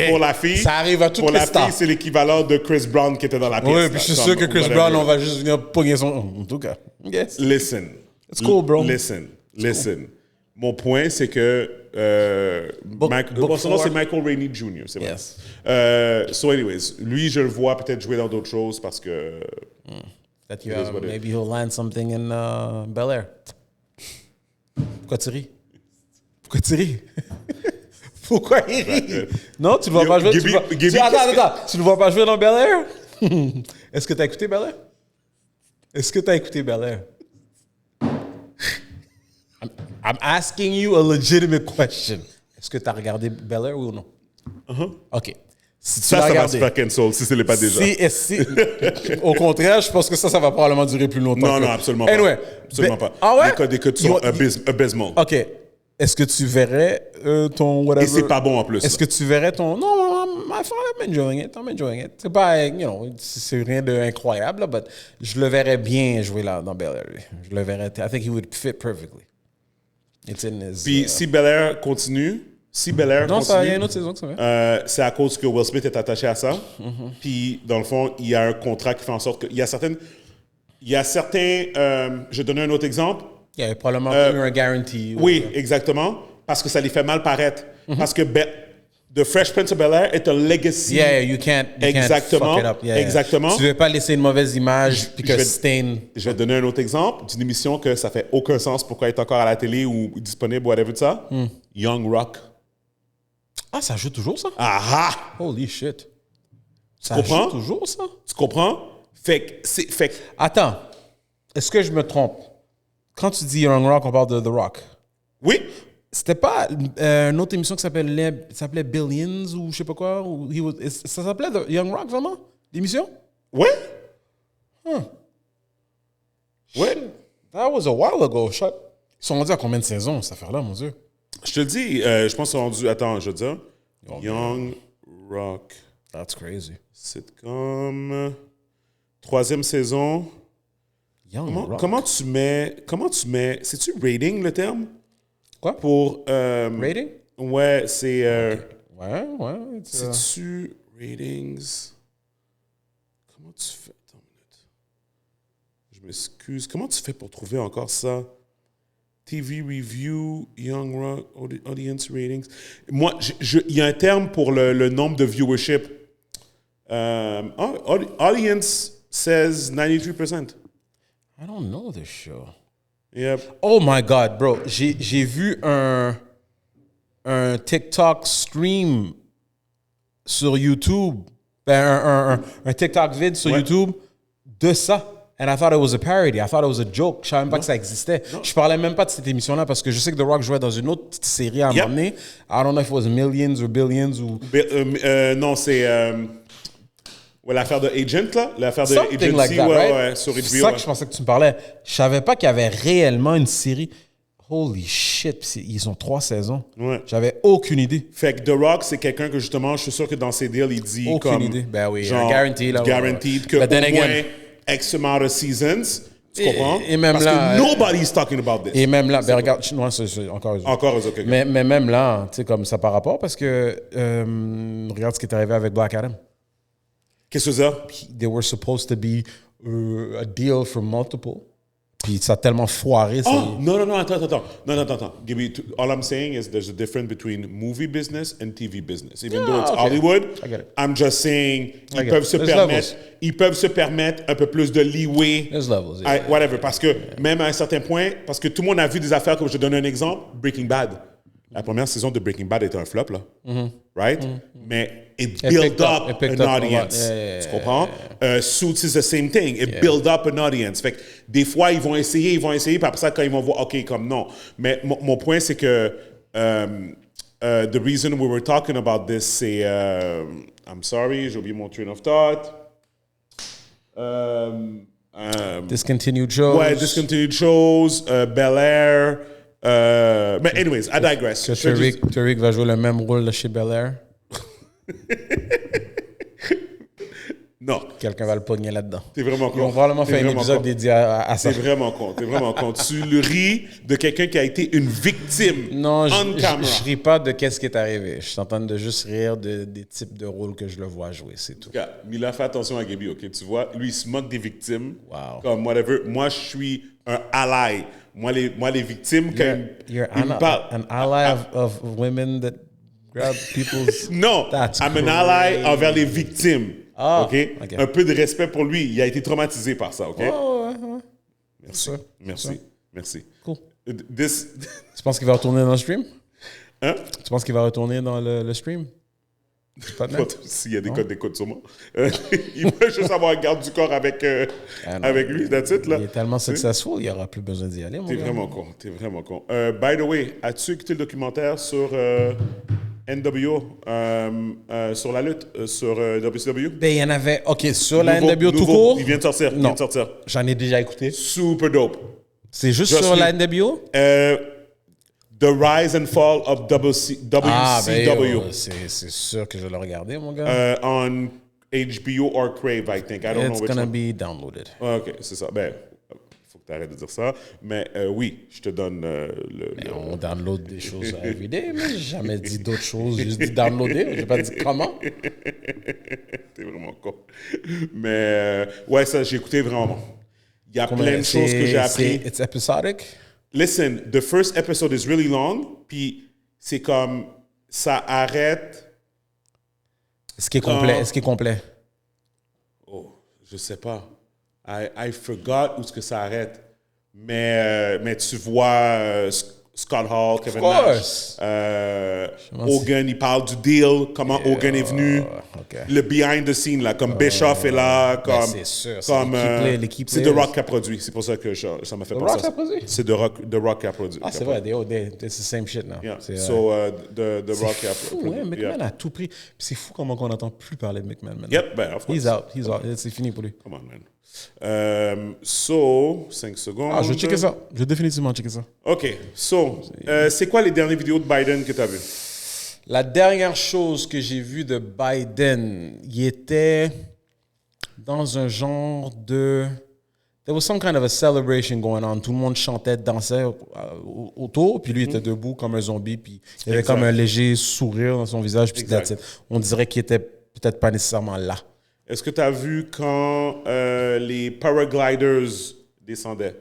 Speaker 2: Pour la fille...
Speaker 1: Ça arrive à toutes
Speaker 2: les
Speaker 1: stars.
Speaker 2: Pour la fille, c'est l'équivalent de Chris Brown qui était dans la pièce.
Speaker 1: Oui, puis je suis sûr que Chris Brown, on va juste venir pogner son... En tout cas. Yes.
Speaker 2: Listen.
Speaker 1: It's cool, bro.
Speaker 2: Listen. Mon point, c'est que son nom, c'est Michael Rainey Jr., c'est vrai.
Speaker 1: Yes.
Speaker 2: So anyways, lui, je le vois peut-être jouer dans d'autres choses parce que...
Speaker 1: Maybe he'll land something in Bel Air. Pourquoi tu ris? Pourquoi il rit? Non, tu ne le vois pas jouer? Attends. Tu ne le vois pas jouer dans Bel Air? Est-ce que tu as écouté Bel Air? I'm asking you a legitimate question. Est-ce que tu as regardé Bel Air ou non? OK. Si tu
Speaker 2: ça va se faire cancel si ce n'est pas déjà.
Speaker 1: Au contraire, je pense que ça va probablement durer plus longtemps.
Speaker 2: Non, absolument
Speaker 1: pas.
Speaker 2: Absolument pas.
Speaker 1: Ah ouais?
Speaker 2: Des codes sont abysmal.
Speaker 1: OK. Est-ce que tu verrais ton whatever...
Speaker 2: Et c'est pas bon en plus.
Speaker 1: Est-ce que tu verrais ton... Non, I'm enjoying it. C'est pas, c'est rien d'incroyable, mais je le verrais bien jouer là dans Bel Air. Je le verrais... I think he would fit perfectly.
Speaker 2: Puis si Bel Air continue...
Speaker 1: Non, il y a une autre saison que ça va.
Speaker 2: C'est à cause que Will Smith est attaché à ça. Puis, dans le fond, il y a un contrat qui fait en sorte que... Il y a certains... je vais donner un autre exemple.
Speaker 1: Il y a probablement un guarantee.
Speaker 2: Oui, exactement. Parce que ça les fait mal paraître. Parce que The Fresh Prince of Bel-Air est un legacy.
Speaker 1: Yeah, you can't fuck it up. Yeah,
Speaker 2: exactement.
Speaker 1: Tu ne veux pas laisser une mauvaise image puis que stain...
Speaker 2: Je vais te donner un autre exemple d'une émission que ça fait aucun sens pourquoi elle est encore à la télé ou disponible, whatever de ça. Young Rock.
Speaker 1: Ah, ça joue toujours, ça?
Speaker 2: Ah!
Speaker 1: Holy shit. Ça
Speaker 2: comprends?
Speaker 1: Joue toujours, ça?
Speaker 2: Tu comprends? Fait que...
Speaker 1: Attends. Est-ce que je me trompe? Quand tu dis Young Rock, on parle de The Rock.
Speaker 2: Oui.
Speaker 1: C'était pas une autre émission qui s'appelait Billions ou je sais pas quoi? Ça s'appelait The Young Rock, vraiment? L'émission?
Speaker 2: Oui.
Speaker 1: Oui. That was a while ago. Ils sont rendus à combien de saisons, cette affaire-là, mon Dieu?
Speaker 2: Je te le dis, je pense qu'ils sont rendus... Attends, je veux dire. Young Rock.
Speaker 1: That's crazy.
Speaker 2: Sitcom. 3e saison. Comment tu mets... C'est-tu rating, le terme?
Speaker 1: Quoi?
Speaker 2: Pour...
Speaker 1: rating?
Speaker 2: Ouais, c'est...
Speaker 1: Ouais.
Speaker 2: C'est-tu ratings? Comment tu fais? Attends une minute. Je m'excuse. Comment tu fais pour trouver encore ça? TV Review, Young Rock, Audience Ratings. Moi, il y a un terme pour le nombre de viewership. Audience says 93%.
Speaker 1: I don't know this show.
Speaker 2: Yep.
Speaker 1: Oh my God, bro. J'ai vu un TikTok stream sur YouTube. Un TikTok vid sur YouTube de ça. And I thought it was a parody. I thought it was a joke. Je savais même pas que ça existait. Je parlais même pas de cette émission-là parce que je sais que The Rock jouait dans une autre petite série à un moment donné. I don't know if it was Millions or Billions ou...
Speaker 2: non, c'est... l'affaire de Agent, là. L'affaire de
Speaker 1: Something
Speaker 2: Agency,
Speaker 1: like that, right?
Speaker 2: sur HBO.
Speaker 1: C'est ça que je pensais que tu me parlais. Je savais pas qu'il y avait réellement une série. Holy shit. Ils ont 3 saisons.
Speaker 2: Ouais.
Speaker 1: J'avais aucune idée.
Speaker 2: Fait que The Rock, c'est quelqu'un que justement, je suis sûr que dans ses deals, il dit
Speaker 1: aucune idée. Ben oui,
Speaker 2: genre,
Speaker 1: guaranteed.
Speaker 2: Guaranteed que au moins X amount of seasons. Tu comprends?
Speaker 1: Et même
Speaker 2: parce
Speaker 1: là,
Speaker 2: que nobody's talking about this.
Speaker 1: Et même là, ben regarde, moi, c'est encore...
Speaker 2: Encore, OK.
Speaker 1: Mais même là, tu sais, comme ça par rapport, parce que regarde ce qui est arrivé avec Black Adam.
Speaker 2: Qu'est-ce que c'est ça?
Speaker 1: They were supposed to be a deal from multiple. Puis ça a tellement foiré.
Speaker 2: Oh, non, attends. Non. All I'm saying is there's a difference between movie business and TV business. Even though it's Hollywood, I'm just saying ils peuvent se permettre un peu plus de leeway.
Speaker 1: There's levels.
Speaker 2: Whatever. Parce que même à un certain point, parce que tout le monde a vu des affaires, comme je te donne un exemple, Breaking Bad. La première saison de Breaking Bad était un flop, là. Right? Mais it built up an audience. Tu comprends? Suits is the same thing. It built up an audience. Fait que des fois, ils vont essayer, puis après ça, quand ils vont voir, OK, comme non. Mais mon point, c'est que the reason we were talking about this, c'est... I'm sorry, j'ai oublié mon train of thought.
Speaker 1: Discontinued shows.
Speaker 2: Ouais, Discontinued Shows, Bel Air. Mais anyways, I digress.
Speaker 1: Que Tariq va jouer le même rôle chez Bel Air.
Speaker 2: Non.
Speaker 1: Quelqu'un va le pogner là-dedans.
Speaker 2: T'es vraiment con.
Speaker 1: Ils vont probablement faire un épisode dédié à ça.
Speaker 2: T'es vraiment con. Tu le ris de quelqu'un qui a été une victime.
Speaker 1: Non, je ris pas de qu'est-ce qui est arrivé. Je suis en train de juste rire des types de rôles que je le vois jouer, c'est tout.
Speaker 2: Mila, fais attention à Gaby, OK? Tu vois, lui, il se moque des victimes.
Speaker 1: Wow.
Speaker 2: Comme whatever. Moi, je suis un ally. Moi, les victimes, quand
Speaker 1: you're an ally of women that grab people's...
Speaker 2: Non, I'm an ally envers les victimes.
Speaker 1: Ah,
Speaker 2: OK? Un peu de respect pour lui. Il a été traumatisé par ça, OK?
Speaker 1: Ouais.
Speaker 2: Merci.
Speaker 1: Cool.
Speaker 2: Tu
Speaker 1: penses qu'il va retourner dans le stream?
Speaker 2: Hein?
Speaker 1: Tu penses qu'il va retourner dans le stream?
Speaker 2: S'il y a des codes d'écoute sur moi. Il va juste avoir un garde du corps avec lui, that's it, là.
Speaker 1: Il est tellement successful, il n'y aura plus besoin d'y aller,
Speaker 2: T'es vraiment con. By the way, as-tu écouté le documentaire sur NWO, sur la lutte, sur WCW?
Speaker 1: Ben, il y en avait... OK, sur la NWO tout court?
Speaker 2: Il vient de sortir.
Speaker 1: Non, j'en ai déjà écouté.
Speaker 2: Super dope.
Speaker 1: C'est juste sur la NWO?
Speaker 2: The Rise and Fall of WCW.
Speaker 1: Ben, c'est sûr que je vais le regarder, mon gars.
Speaker 2: On HBO or Crave, I think. I don't know which one.
Speaker 1: It's gonna be downloaded.
Speaker 2: OK, c'est ça. Ben, faut que tu arrêtes de dire ça. Mais oui, je te donne
Speaker 1: On download des choses everyday, mais j'ai jamais dit d'autres choses. J'ai juste dit downloader. J'ai pas dit comment.
Speaker 2: T'es vraiment con. Mais ouais, ça, j'ai écouté vraiment. Il y a plein de choses que j'ai appris.
Speaker 1: It's episodic?
Speaker 2: Listen, the first episode is really long, puis c'est comme, ça arrête.
Speaker 1: Est-ce qu'il est complet?
Speaker 2: Oh, je sais pas. I forgot où est-ce que ça arrête. Mais tu vois Scott Hall, Kevin Nash, Hogan, il parle du deal, comment Hogan est venu, le behind the scene, là, comme Bischoff est là, comme...
Speaker 1: c'est sûr,
Speaker 2: c'est l'équipe. C'est The Rock qui a produit, c'est pour ça que ça m'a fait penser.
Speaker 1: The Rock qui a produit?
Speaker 2: C'est The Rock qui a produit.
Speaker 1: Ah, c'est vrai, it's the same shit now.
Speaker 2: Yeah. So, The Rock qui a produit.
Speaker 1: Ouais, McMahon a tout pris. Puis c'est fou comment on n'entend plus parler de McMahon maintenant.
Speaker 2: Yep, ben, of course.
Speaker 1: He's out. C'est fini pour lui.
Speaker 2: Come on, man. 5 secondes.
Speaker 1: Je vais checker ça. Je vais définitivement checker ça.
Speaker 2: OK. C'est quoi les dernières vidéos de Biden que tu as vues?
Speaker 1: La dernière chose que j'ai vue de Biden, il était dans un genre de... There was some kind of a celebration going on. Tout le monde chantait, dansait autour, puis lui il était debout comme un zombie, puis il avait comme un léger sourire dans son visage, puis that's it. On dirait qu'il était peut-être pas nécessairement là.
Speaker 2: Est-ce que tu as vu quand les paragliders descendaient?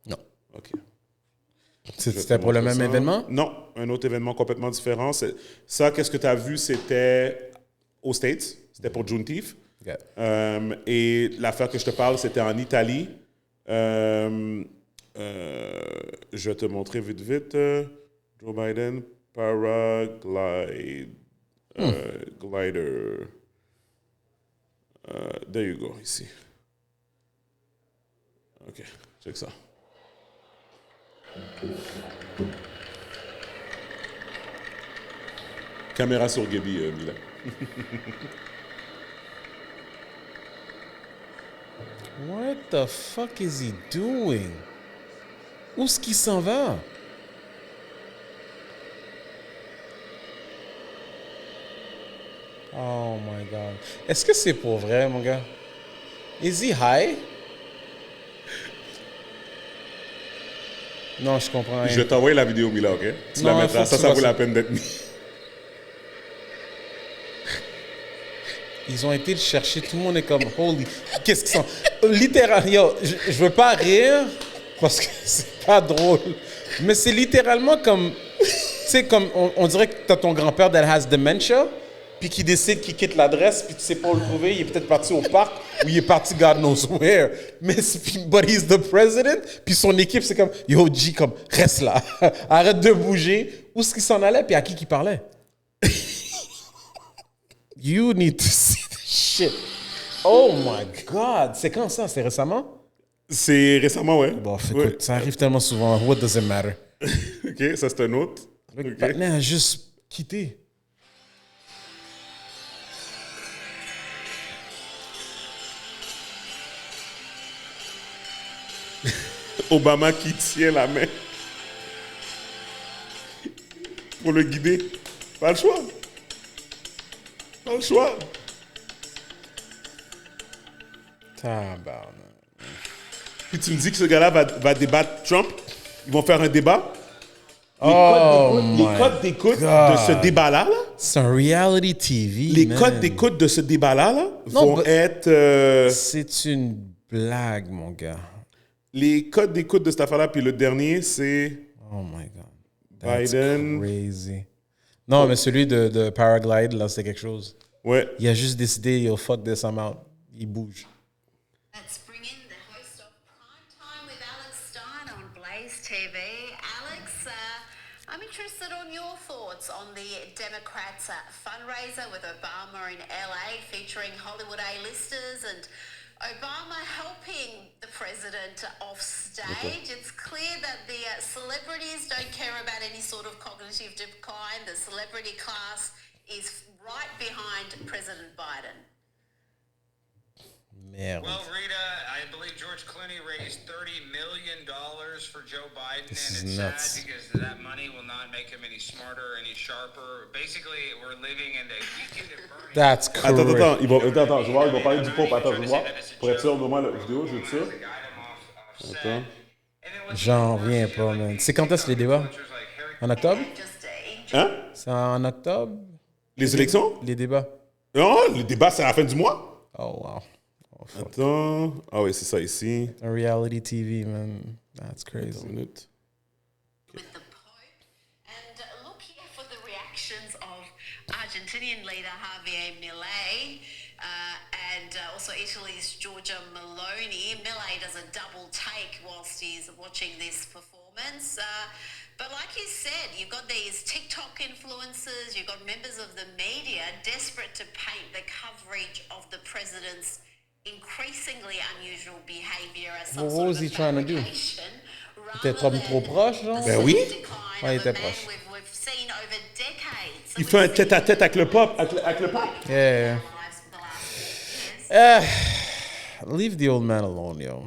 Speaker 1: Non.
Speaker 2: OK.
Speaker 1: C'était pour le même événement?
Speaker 2: Non, un autre événement complètement différent. Ça, qu'est-ce que tu as vu? C'était aux States. C'était pour Juneteenth.
Speaker 1: Okay.
Speaker 2: Et l'affaire que je te parle, c'était en Italie. Je vais te montrer vite. Joe Biden, paraglider. There you go, ici. OK, check ça. Caméra sur Gaby, Mila.
Speaker 1: What the fuck is he doing? Où est-ce qu'il s'en va? Oh my God. Est-ce que c'est pour vrai, mon gars? Is he high? Non, je comprends rien.
Speaker 2: Je vais t'envoyer la vidéo, Mila, OK? Tu la mettras. Ça vaut la peine d'être mis.
Speaker 1: Ils ont été le chercher. Tout le monde est comme, holy... Qu'est-ce qu'ils sont... Littéralement, yo, je veux pas rire parce que c'est pas drôle. Mais c'est littéralement comme... Tu sais, comme on dirait que t'as ton grand-père that has dementia, puis qui décide qu'il quitte l'adresse, puis tu sais pas où le trouver. Il est peut-être parti au parc ou il est parti God knows where. Mais but he's the president. Puis son équipe, c'est comme, yo, G, comme, reste là. Arrête de bouger. Où est-ce qu'il s'en allait, puis à qui qu'il parlait? You need to see this shit. Oh my God. C'est quand ça? C'est récemment?
Speaker 2: C'est récemment, ouais.
Speaker 1: Bon, écoute, ça arrive tellement souvent. What does it matter?
Speaker 2: OK, ça c'est un autre.
Speaker 1: Le partenaire a juste quitté.
Speaker 2: Obama qui tient la main pour le guider. Pas le choix. Pas le choix.
Speaker 1: Tabarnak.
Speaker 2: Puis tu me dis que ce gars-là va débattre Trump. Ils vont faire un débat. Les codes d'écoute de ce débat-là, là,
Speaker 1: c'est un reality TV.
Speaker 2: les codes d'écoute de ce débat-là là, vont être...
Speaker 1: C'est une blague, mon gars.
Speaker 2: Les codes d'écoute de cette affaire-là, puis le dernier, c'est...
Speaker 1: Oh my God. That's
Speaker 2: Biden.
Speaker 1: crazy. Non, mais celui de Paraglide, là, c'est quelque chose.
Speaker 2: Ouais.
Speaker 1: Il a juste décidé, he'll fuck this amount. Il bouge.
Speaker 4: Let's bring in the host of Prime Time with Alex Stein on Blaze TV. Alex, I'm interested on your thoughts on the Democrats' fundraiser with Obama in LA featuring Hollywood A-listers and Obama helping the president off stage. It's clear that the celebrities don't care about any sort of cognitive decline. The celebrity class is right behind President Biden.
Speaker 1: Merde.
Speaker 5: Well, Rita, I believe George Clooney raised $30 million for Joe Biden,
Speaker 1: This
Speaker 5: and
Speaker 1: is
Speaker 5: it's
Speaker 1: nuts.
Speaker 5: sad because that money will not make him any smarter, any sharper. Basically, we're living in the heated and burning.
Speaker 1: That's crazy.
Speaker 2: Attends, je vais voir, ils vont parler du pop. Attends, je vais voir. Pour être sûr, donne-moi la vidéo, je veux ça. Attends.
Speaker 1: J'en reviens pas, man. C'est quand est-ce les débats? En octobre?
Speaker 2: Hein?
Speaker 1: C'est en octobre?
Speaker 2: Les élections?
Speaker 1: Les débats?
Speaker 2: Non, le débat, c'est à la fin du mois.
Speaker 1: Oh, wow. Oh, fuck.
Speaker 2: Attends. Ah oui, c'est ça ici.
Speaker 1: A reality TV, man. That's crazy.
Speaker 2: Attends une minute.
Speaker 4: With the Pope. And look here for the reactions of Argentinian leader Javier Milei and also Italy's Giorgia Meloni. Milei does a double take whilst he's watching this performance. But like you said, you've got these TikTok influencers, you've got members of the media desperate to paint the coverage of the president's increasingly unusual behavior as some
Speaker 1: What
Speaker 4: sort
Speaker 1: was
Speaker 4: of
Speaker 1: he trying to do?
Speaker 4: fabrication,
Speaker 1: Était trop proche, genre?
Speaker 2: Ben oui.
Speaker 1: Ouais, il était proche.
Speaker 4: We've seen over decades.
Speaker 2: Il fait un tête-à-tête avec le pop. Avec le pape.
Speaker 1: Yeah. Leave the old man alone, yo.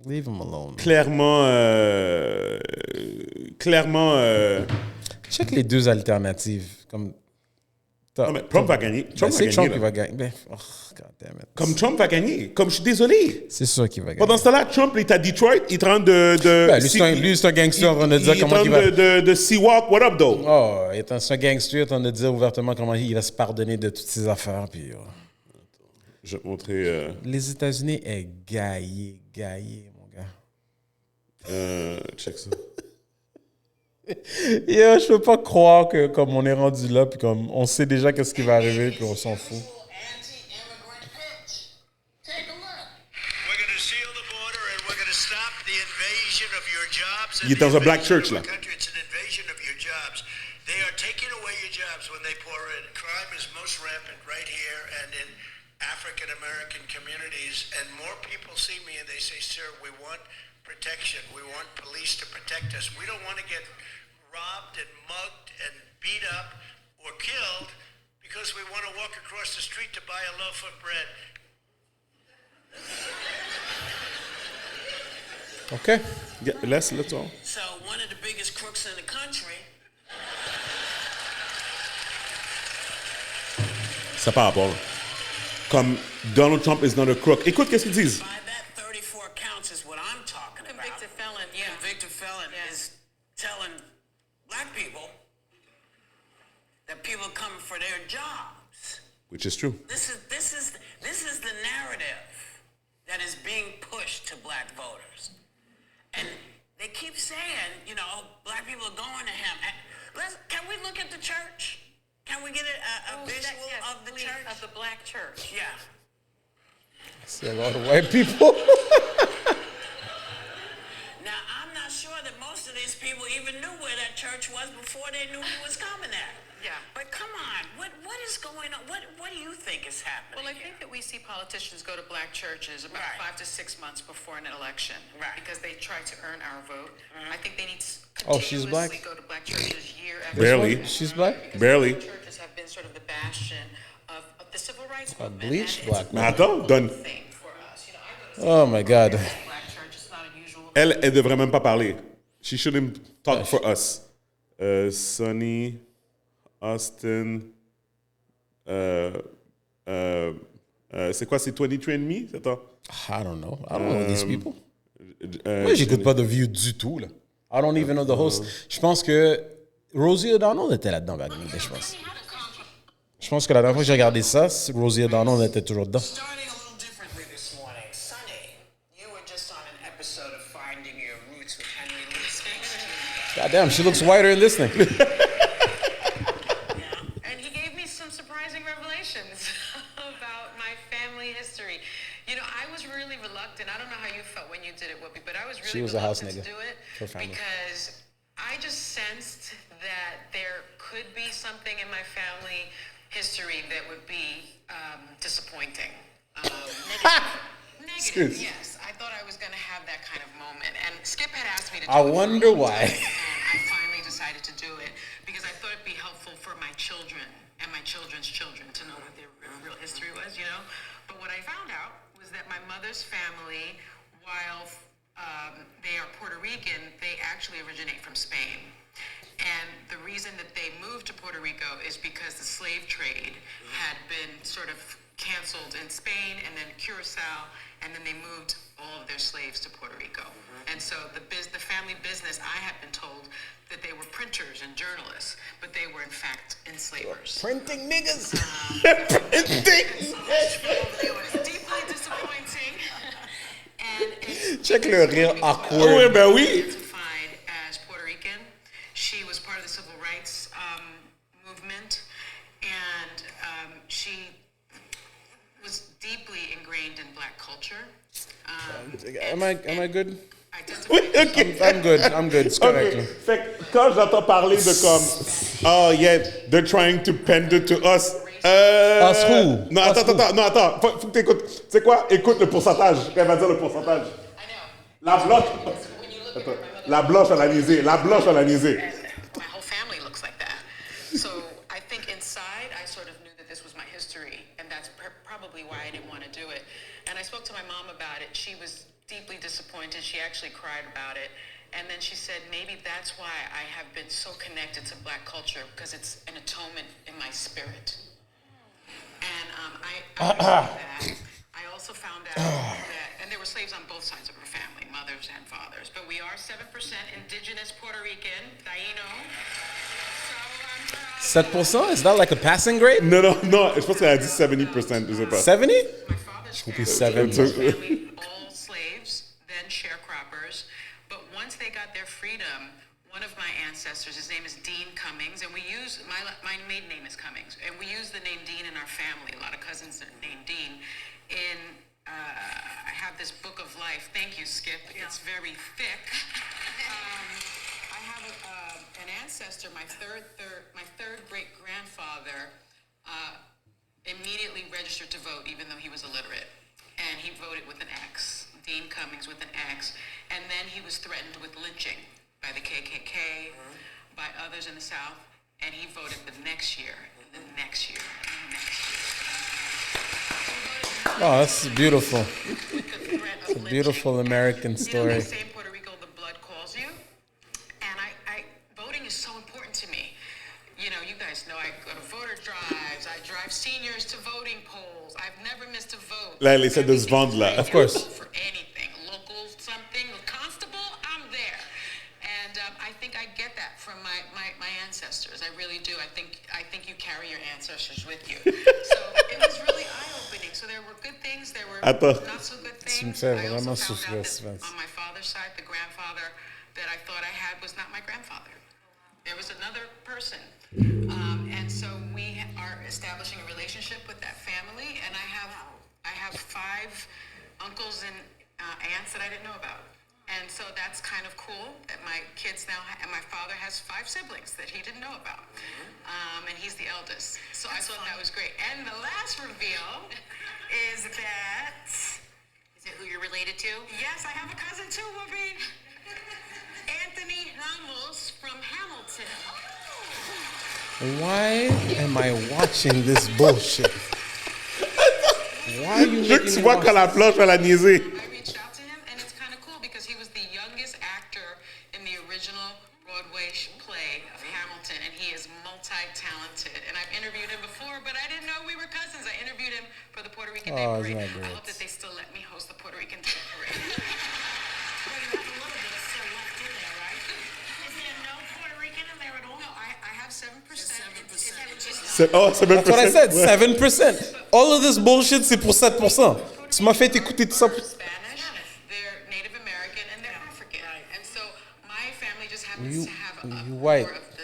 Speaker 1: Leave him alone.
Speaker 2: Clairement.
Speaker 1: Check les deux alternatives. Comme.
Speaker 2: Non, mais Trump va gagner. Trump va
Speaker 1: C'est
Speaker 2: gagner.
Speaker 1: Trump
Speaker 2: là.
Speaker 1: qui va gagner. Ben, oh, God damn it.
Speaker 2: Comme Trump va gagner. Comme je suis désolé.
Speaker 1: C'est sûr qu'il va gagner.
Speaker 2: Pendant ce temps-là, Trump est à Detroit. Il est en train de.
Speaker 1: Ben, lui, c'est un gangster en train de dire comment il va.
Speaker 2: Il est en train de Seawalk. What up, though?
Speaker 1: Oh, c'est un gangster en train de dire ouvertement comment il va se pardonner de toutes ses affaires. Puis,
Speaker 2: Je vais te montrer.
Speaker 1: les États-Unis est gaillé, mon gars.
Speaker 2: Check ça.
Speaker 1: Yeah, je peux pas croire que comme on est rendu là, puis comme on sait déjà qu'est-ce qui va arriver, puis on s'en fout.
Speaker 6: Anti-immigrant pitch. Take a look. We're going to seal the border and we're going to stop the invasion of your jobs.
Speaker 2: Il est dans un black church, là.
Speaker 6: It's an invasion of your jobs. They are taking away your jobs when they pour in. Crime is most rampant right here and in African American communities. And more people see me and they say, sir, we want protection. We want police to protect us. We don't want to get robbed and mugged and beat up or killed because we want to walk across the street to buy a loaf of bread.
Speaker 1: OK.
Speaker 2: Yeah, let's all.
Speaker 6: So one of the biggest crooks in the country.
Speaker 2: Ça part rapport. Comme Donald Trump is not a crook. Écoute, qu'est-ce qu'ils disent?
Speaker 6: By that 34 counts is what I'm talking about.
Speaker 7: Convicted felon, yeah.
Speaker 6: Convicted felon is telling black people that people are coming for their jobs.
Speaker 2: Which is true.
Speaker 6: This is the narrative that is being pushed to black voters. And they keep saying, you know, black people are going to him. Can we look at the church? Can we get a visual of the church?
Speaker 7: Of the black church.
Speaker 6: Yeah.
Speaker 1: I see a lot of white people.
Speaker 6: Now, I'm not sure that most of these people even knew where that church was before they knew he was coming there.
Speaker 7: Yeah.
Speaker 6: But come on, what is going on? What do you think is happening?
Speaker 7: Well, I think that we see politicians go to black churches about
Speaker 6: Right.
Speaker 7: 5 to 6 months before an election,
Speaker 6: Right.
Speaker 7: because they try to earn our vote. I think they need to
Speaker 1: Oh, she's black?
Speaker 7: continuously go to black churches year after
Speaker 2: Barely.
Speaker 7: year.
Speaker 1: She's black?
Speaker 7: Because
Speaker 2: Barely.
Speaker 7: black churches have been sort of the bastion of the civil rights
Speaker 1: A
Speaker 7: movement.
Speaker 1: bleached
Speaker 7: and
Speaker 1: black
Speaker 7: it's
Speaker 2: Mais attends, donne.
Speaker 7: a thing for us. You know, I go to
Speaker 1: Oh my God.
Speaker 7: black church. It's not unusual
Speaker 2: Elle devrait même pas parler. She shouldn't talk for us. Sonny, Austin, c'est quoi, c'est 23andMe? Attends.
Speaker 1: I don't know these people. Moi, j'écoute pas The View du tout, là. I don't even know the host. Je pense que Rosie O'Donnell était là-dedans, je pense. Je pense que la dernière fois que j'ai regardé ça, Rosie O'Donnell était toujours dedans.
Speaker 7: Starting a little differently this morning. Sunny, you were just on an episode of Finding Your Roots with Henry Lee.
Speaker 1: God damn, she looks whiter in this thing.
Speaker 7: And he gave me some surprising revelations about my family history. You know, I was really reluctant. I don't know how you felt when you did it, Whoopi, but I was really reluctant to do it because I just sensed that there could be something in my family history that would be disappointing. Negative, yes. I thought I was going to have that kind of moment. And Skip had asked me to do it.
Speaker 1: I wonder why.
Speaker 7: And I finally decided to do it because I thought it'd be helpful for my children and my children's children to know what their real history was, you know? But what I found out was that my mother's family, while they are Puerto Rican, they actually originate from Spain. And the reason that they moved to Puerto Rico is because the slave trade had been sort of canceled in Spain and then Curacao, and then they moved all of their slaves to Puerto Rico. And so the family business, I had been told that they were printers and journalists, but they were in fact enslavers.
Speaker 1: Printing niggas.
Speaker 7: Printing. It was deeply disappointing. And
Speaker 1: Check le rire awkward.
Speaker 2: Oui, ben oui.
Speaker 7: Identified as Puerto Rican. She was part of the civil rights movement, and she was deeply ingrained in black culture.
Speaker 1: Am I good?
Speaker 2: Oui, OK.
Speaker 1: I'm good. C'est correct.
Speaker 2: Okay. Fait que quand j'entends parler de comme, oh yeah, they're trying to pander to us.
Speaker 1: Us who?
Speaker 2: Non, attends. Faut que t'écoutes. Tu sais quoi? Écoute le pourcentage. Elle va dire le pourcentage. La blanche. Attends. La blanche à l'anisée. La blanche à l'anisée.
Speaker 7: My whole family looks like that. So I think inside I sort of knew that this was my history, and that's probably why I didn't want to do it. And I spoke to my mom about it. She was deeply disappointed. She actually cried about it. And then she said, maybe that's why I have been so connected to black culture, because it's an atonement in my spirit. And I understood that. I also found out that, and there were slaves on both sides of her family, mothers and fathers, but we are 7% indigenous Puerto Rican, Taino. So
Speaker 1: 7%? Is that like a passing grade?
Speaker 2: Non, je pense qu'elle a dit 70%, je sais pas.
Speaker 1: 70?
Speaker 7: my father's
Speaker 1: be
Speaker 7: family,
Speaker 1: 70.
Speaker 7: all slaves, then sharecroppers. But once they got their freedom, one of my ancestors, his name is Dean Cummings, and we use, my maiden name is Cummings, and we use the name Dean in our family. A lot of cousins are named Dean. I have this book of life. Thank you, Skip. It's very thick. I have an ancestor, my third great grandfather, immediately registered to vote, even though he was illiterate, and he voted with an X. Dean Cummings with an X, and then he was threatened with lynching by the KKK, by others in the South, and he voted the next year, and the next year, and the next year.
Speaker 1: Oh, that's beautiful.
Speaker 7: It's
Speaker 1: a beautiful American story.
Speaker 7: You know, they say in Puerto Rico, the blood calls you, and voting is so important to me. You know, you guys know I go to voter drives, I drive seniors to voting polls. I've never missed a vote.
Speaker 2: Là, elle essaie de se vendre, là.
Speaker 1: Of course.
Speaker 7: For anything, local something, constable, I'm there. And I think I get that from my ancestors. I really do. I think you carry your ancestors with you. So it was really eye-opening. So there were good things, there were not so good things. I also found out that on my father's side, the grandfather that I thought I had was not my grandfather. There was another person. And so we are establishing a relationship with that family, and I have 5 uncles and aunts that I didn't know about. And so that's kind of cool that my kids now, and my father has 5 siblings that he didn't know about. And he's the eldest. So I thought that was great. And the last reveal is that... Is it who you're related to? Yes, I have a cousin too, Whoopi. Anthony Ramos from Hamilton.
Speaker 1: Why am I watching this bullshit? Why are you
Speaker 2: Je veux que tu vois quand la planche à la niaiser.
Speaker 7: I reached out to him, and it's kind of cool because he was the youngest Broadway play of Hamilton, and he is multi-talented. And I've interviewed him before, but I didn't know we were cousins. I interviewed him for the Puerto Rican Day Parade. I hope that they still let me host the Puerto Rican Day Parade.
Speaker 6: Well, you have a little bit still left in there, right? Is there no Puerto Rican in there at all?
Speaker 7: No, I have 7%.
Speaker 2: 7%. Oh, 7%.
Speaker 1: That's what I said, 7%. All of this bullshit, c'est pour 7%. Tu m'as fait écouter tout ça.
Speaker 7: Spanish, they're Native American, and they're African. And so my family just happens to have
Speaker 1: white.
Speaker 7: more of the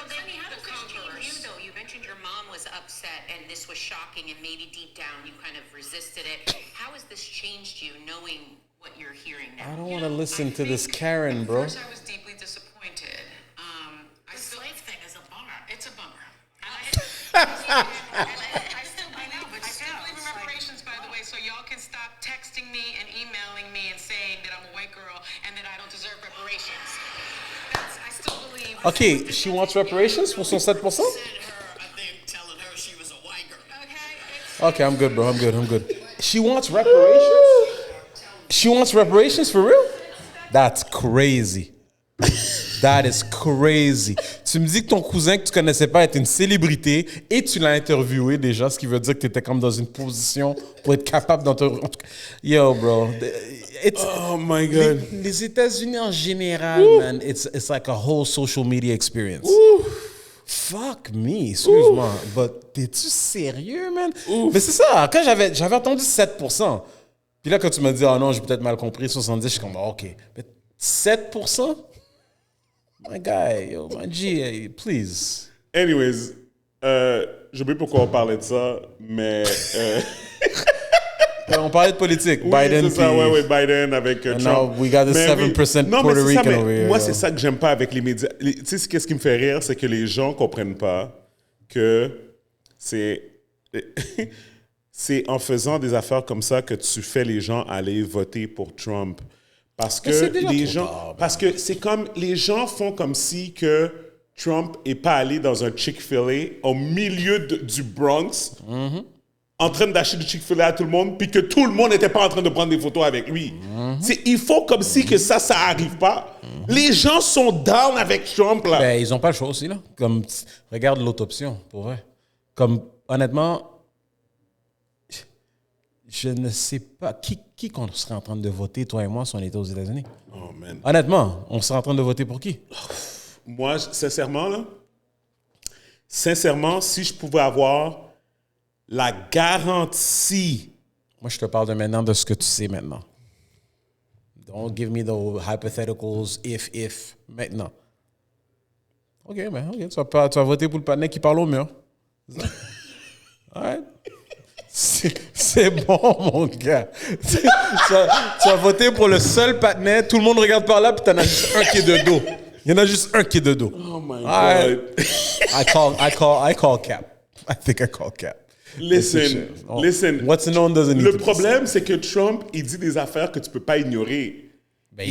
Speaker 4: Sunny, how does this change you, though? You mentioned your mom was upset and this was shocking and maybe deep down you kind of resisted it. How has this changed you, knowing what you're hearing now?
Speaker 1: I don't want to listen to this Karen, bro.
Speaker 7: At first I was deeply disappointed.
Speaker 6: The slave thing is a bummer.
Speaker 7: It's a bummer.
Speaker 6: I still know, but
Speaker 7: I still believe in reparations, by the way, so y'all can stop texting me and emailing me and saying that I'm a white girl and that I don't deserve reparations. I still believe.
Speaker 1: OK, she wants reparations pour son 7%?
Speaker 6: sent her a thing telling her she was a white girl.
Speaker 1: OK, I'm good, bro. I'm good. She wants reparations? She wants reparations for real? That's crazy. That is crazy. Tu me dis que ton cousin que tu connaissais pas est une célébrité et tu l'as interviewé déjà, ce qui veut dire que tu étais comme dans une position pour être capable d'interviewer. Yo, bro.
Speaker 2: Oh my God.
Speaker 1: Les États-Unis en général, man, it's like a whole social media experience. Fuck me, excuse-moi. But t'es-tu sérieux, man? Mais c'est ça, quand j'avais entendu 7%. Puis là, quand tu m'as dit, oh non, j'ai peut-être mal compris, 70, je suis comme, OK. Mais 7%? My guy, yo, my G, please.
Speaker 2: Anyways, j'ai oublié pourquoi on parlait de ça, mais...
Speaker 1: On parlait de politique.
Speaker 2: Oui,
Speaker 1: Biden.
Speaker 2: c'est ça, ouais, Biden avec Trump.
Speaker 1: Now we got the 7% Puerto Rican over here.
Speaker 2: Moi, c'est ça que j'aime pas avec les médias. Tu sais, qu'est-ce qui me fait rire, c'est que les gens comprennent pas que c'est... c'est en faisant des affaires comme ça que tu fais les gens aller voter pour Trump. Parce que les gens... Parce que c'est comme... Les gens font comme si que Trump est pas allé dans un Chick-fil-A au milieu du Bronx... en train d'acheter du Chick-fil-A à tout le monde, puis que tout le monde n'était pas en train de prendre des photos avec lui. Il faut comme si que ça arrive pas. Les gens sont down avec Trump, là.
Speaker 1: Ben, ils n'ont pas le choix aussi, là. Comme, regarde l'autre option, pour vrai. Comme, honnêtement, je ne sais pas qui qu'on serait en train de voter, toi et moi, si on était aux États-Unis.
Speaker 2: Oh, man.
Speaker 1: Honnêtement, on serait en train de voter pour qui?
Speaker 2: Moi, sincèrement, si je pouvais avoir la garantie.
Speaker 1: Moi, je te parle de maintenant de ce que tu sais maintenant. Don't give me the hypotheticals, if, maintenant. OK, ben, OK. Tu vas voter pour le panneau qui parle au mur. All right. C'est bon, mon gars. Tu vas voter pour le seul patinet. Tout le monde regarde par là, puis t'en as juste un qui est de dos. Il y en a juste un qui est de dos.
Speaker 2: Oh my God.
Speaker 1: Right. I call cap. I think I call cap.
Speaker 2: Listen.
Speaker 1: What's known doesn't need
Speaker 2: Le
Speaker 1: to be
Speaker 2: problème, c'est que Trump, il dit des affaires que tu peux pas ignorer.
Speaker 1: Ben,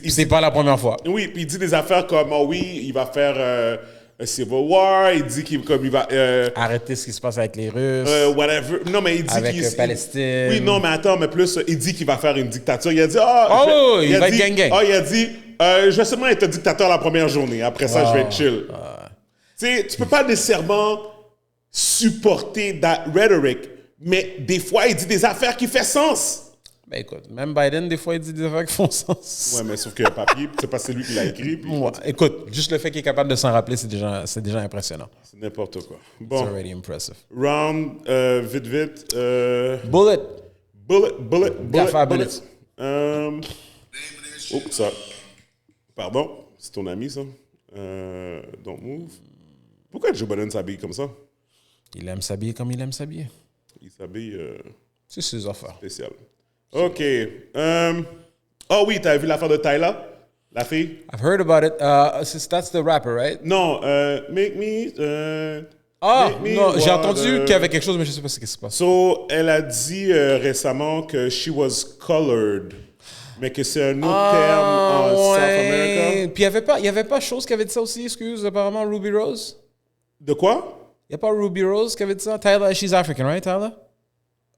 Speaker 1: c'est pas la première fois.
Speaker 2: Oui, puis il dit des affaires comme, oh oui, il va faire un Civil War, il dit qu'il va...
Speaker 1: Arrêter ce qui se passe avec les Russes.
Speaker 2: Whatever. Non, mais il dit
Speaker 1: avec Palestine.
Speaker 2: Oui, non, mais attends, mais plus, il dit qu'il va faire une dictature. Il a dit,
Speaker 1: il va être gang-gang.
Speaker 2: Il a dit, je vais seulement être dictateur la première journée. Après ça, je vais être chill. Tu sais, tu peux pas nécessairement supporter that rhetoric, mais des fois, il dit des affaires qui font sens.
Speaker 1: Ben écoute, même Biden, des fois, il dit des affaires qui font sens.
Speaker 2: Ouais, mais sauf que le papier, c'est pas c'est lui qui l'a écrit.
Speaker 1: Écoute, juste le fait qu'il est capable de s'en rappeler, c'est déjà impressionnant.
Speaker 2: C'est n'importe quoi.
Speaker 1: It's
Speaker 2: Bon.
Speaker 1: already impressive.
Speaker 2: Round, vite.
Speaker 1: Bullet.
Speaker 2: Bullet.
Speaker 1: Bullets.
Speaker 2: Ça. Pardon, c'est ton ami, ça. Don't move. Pourquoi Joe Biden s'habille comme ça?
Speaker 1: Il aime s'habiller comme il aime s'habiller.
Speaker 2: Il s'habille...
Speaker 1: C'est ses affaires.
Speaker 2: Spécial. OK. Oh oui, t'as vu l'affaire de Tyler? La fille?
Speaker 1: I've heard about it. That's the rapper, right?
Speaker 2: Non, Make Me...
Speaker 1: non, j'ai entendu qu'il y avait quelque chose, mais je ne sais pas ce qui se passe.
Speaker 2: So, elle a dit récemment que she was colored, mais que c'est un autre terme en South America.
Speaker 1: Puis il n'y avait pas chose qui avait dit ça aussi, excuse, apparemment, Ruby Rose?
Speaker 2: De quoi?
Speaker 1: Il n'y a pas Ruby Rose qui avait dit ça? Tyler, she's African, right, Tyler?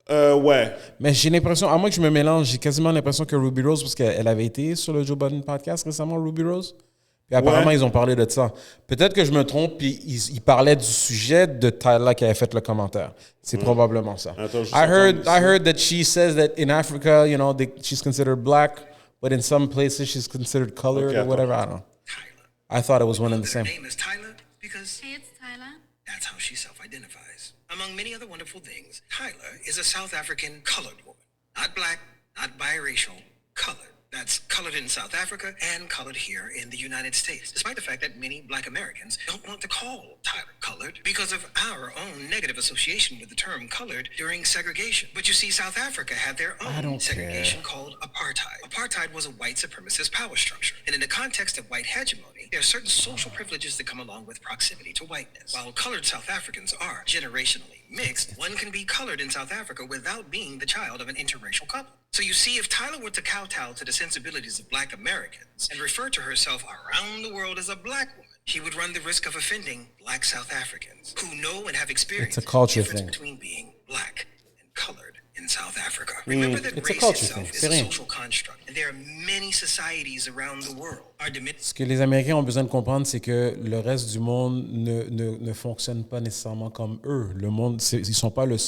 Speaker 2: Ouais.
Speaker 1: Mais j'ai l'impression, à moins que je me mélange, j'ai quasiment l'impression que Ruby Rose, parce qu'elle avait été sur le Joe Budden podcast récemment, Ruby Rose. Puis apparemment, ils ont parlé de ça. Peut-être que je me trompe, puis ils parlaient du sujet de Tyla qui avait fait le commentaire. C'est probablement ça.
Speaker 2: Attends,
Speaker 1: I heard that she says that in Africa, you know, she's considered black, but in some places she's considered colored or whatever. I don't know. I thought it was one and the same.
Speaker 6: Her name is Tyla because
Speaker 4: Hey, it's Tyler.
Speaker 6: that's how she self-identifies. Among many other wonderful things, Tyla is a South African colored woman. Not black, not biracial, colored. That's colored in South Africa and colored here in the United States, despite the fact that many black Americans don't want to call Tyler colored because of our own negative association with the term colored during segregation. But you see, South Africa had their own segregation called apartheid. Apartheid was a white supremacist power structure. And in the context of white hegemony, there are certain social privileges that come along with proximity to whiteness. While colored South Africans are generationally mixed, one can be colored in South Africa without being the child of an interracial couple. So you see, if Tyla were to kowtow to the sensibilities of black Americans and refer to herself around the world as a black woman, she would run the risk of offending black South Africans who know and have experienced
Speaker 1: It's a culture
Speaker 6: the difference
Speaker 1: thing.
Speaker 6: between being black and colored in South Africa. Remember that
Speaker 1: It's a
Speaker 6: race
Speaker 1: culture
Speaker 6: itself
Speaker 1: thing.
Speaker 6: is
Speaker 1: C'est
Speaker 6: a
Speaker 1: rien.
Speaker 6: social construct, and there are many societies around the world.
Speaker 1: Ce que les Américains ont besoin de comprendre, c'est que le reste du monde ne fonctionne pas nécessairement comme eux. Le monde, ils ne sont pas le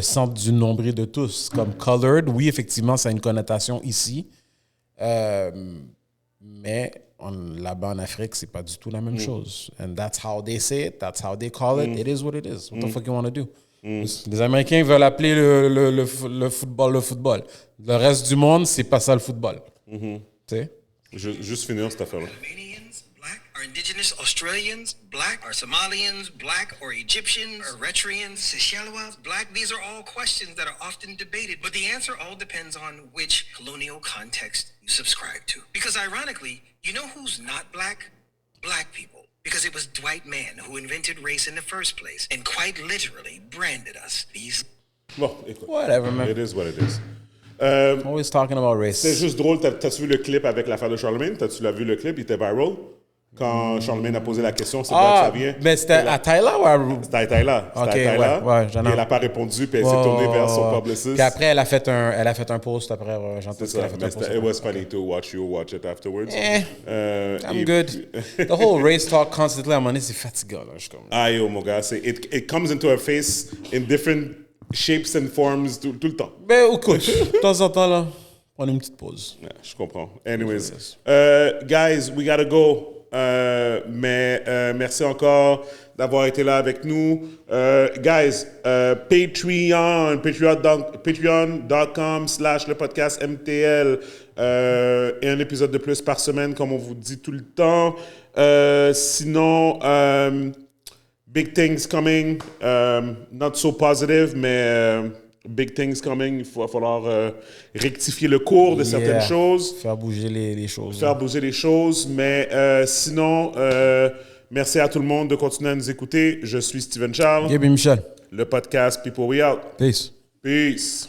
Speaker 1: centre du nombril de tous. Comme colored, oui, effectivement, ça a une connotation ici. Mais là-bas en Afrique, c'est pas du tout la même chose. And that's how they say it, that's how they call it. It is what it is. What the fuck you want to do? Les Américains veulent appeler le football le football. Le reste du monde, c'est pas ça le football. Tu sais?
Speaker 2: Juste finir cette affaire-là.
Speaker 6: Armenians, black, are indigenous Australians, black, are Somalians, black, or Egyptians, Eritreans, Seychellois, black. These are all questions that are often debated, but the answer all depends on which colonial context you subscribe to. Because ironically, you know who's not black? Black people. Because it was Dwight Mann who invented race in the first place and quite literally branded us these.
Speaker 2: Bon, écoute.
Speaker 1: Whatever, man.
Speaker 2: It is what it is.
Speaker 1: Always talking about race.
Speaker 2: C'est juste drôle. T'as-tu vu le clip avec l'affaire de Charlemagne? T'as-tu vu le clip? Il était viral. Quand Charlemagne a posé la question, c'est là que ça vient.
Speaker 1: Mais c'était à Tyla ou à...
Speaker 2: C'était à Tyla.
Speaker 1: Ok,
Speaker 2: C'était à Tyla.
Speaker 1: ouais, j'en ai...
Speaker 2: Et elle n'a pas répondu, puis elle s'est tournée vers son publicist.
Speaker 1: Puis après, elle a fait un post après. J'entends
Speaker 2: C'est
Speaker 1: qu'elle
Speaker 2: ça.
Speaker 1: a fait un post.
Speaker 2: It was funny to watch you watch it afterwards.
Speaker 1: I'm good. The whole race talk constantly, à un moment donné, c'est fatigant. Là. Je suis comme...
Speaker 2: Ah yo, mon gars, it comes into her face in different shapes and forms tout le temps.
Speaker 1: Ben, écoute, de temps en temps, là, on a une petite pause.
Speaker 2: Yeah, je comprends. Anyways, guys, we gotta go. Mais merci encore d'avoir été là avec nous. Guys, patreon.com/le podcast MTL. Et un épisode de plus par semaine, comme on vous dit tout le temps. Sinon, big things coming. Not so positive, mais big things coming. Il va falloir rectifier le cours de certaines choses.
Speaker 1: Faire bouger les choses.
Speaker 2: Faire bouger les choses. Mais sinon, merci à tout le monde de continuer à nous écouter. Je suis Steven Charles.
Speaker 1: Gaby Michel.
Speaker 2: Le podcast People We Out.
Speaker 1: Peace.
Speaker 2: Peace.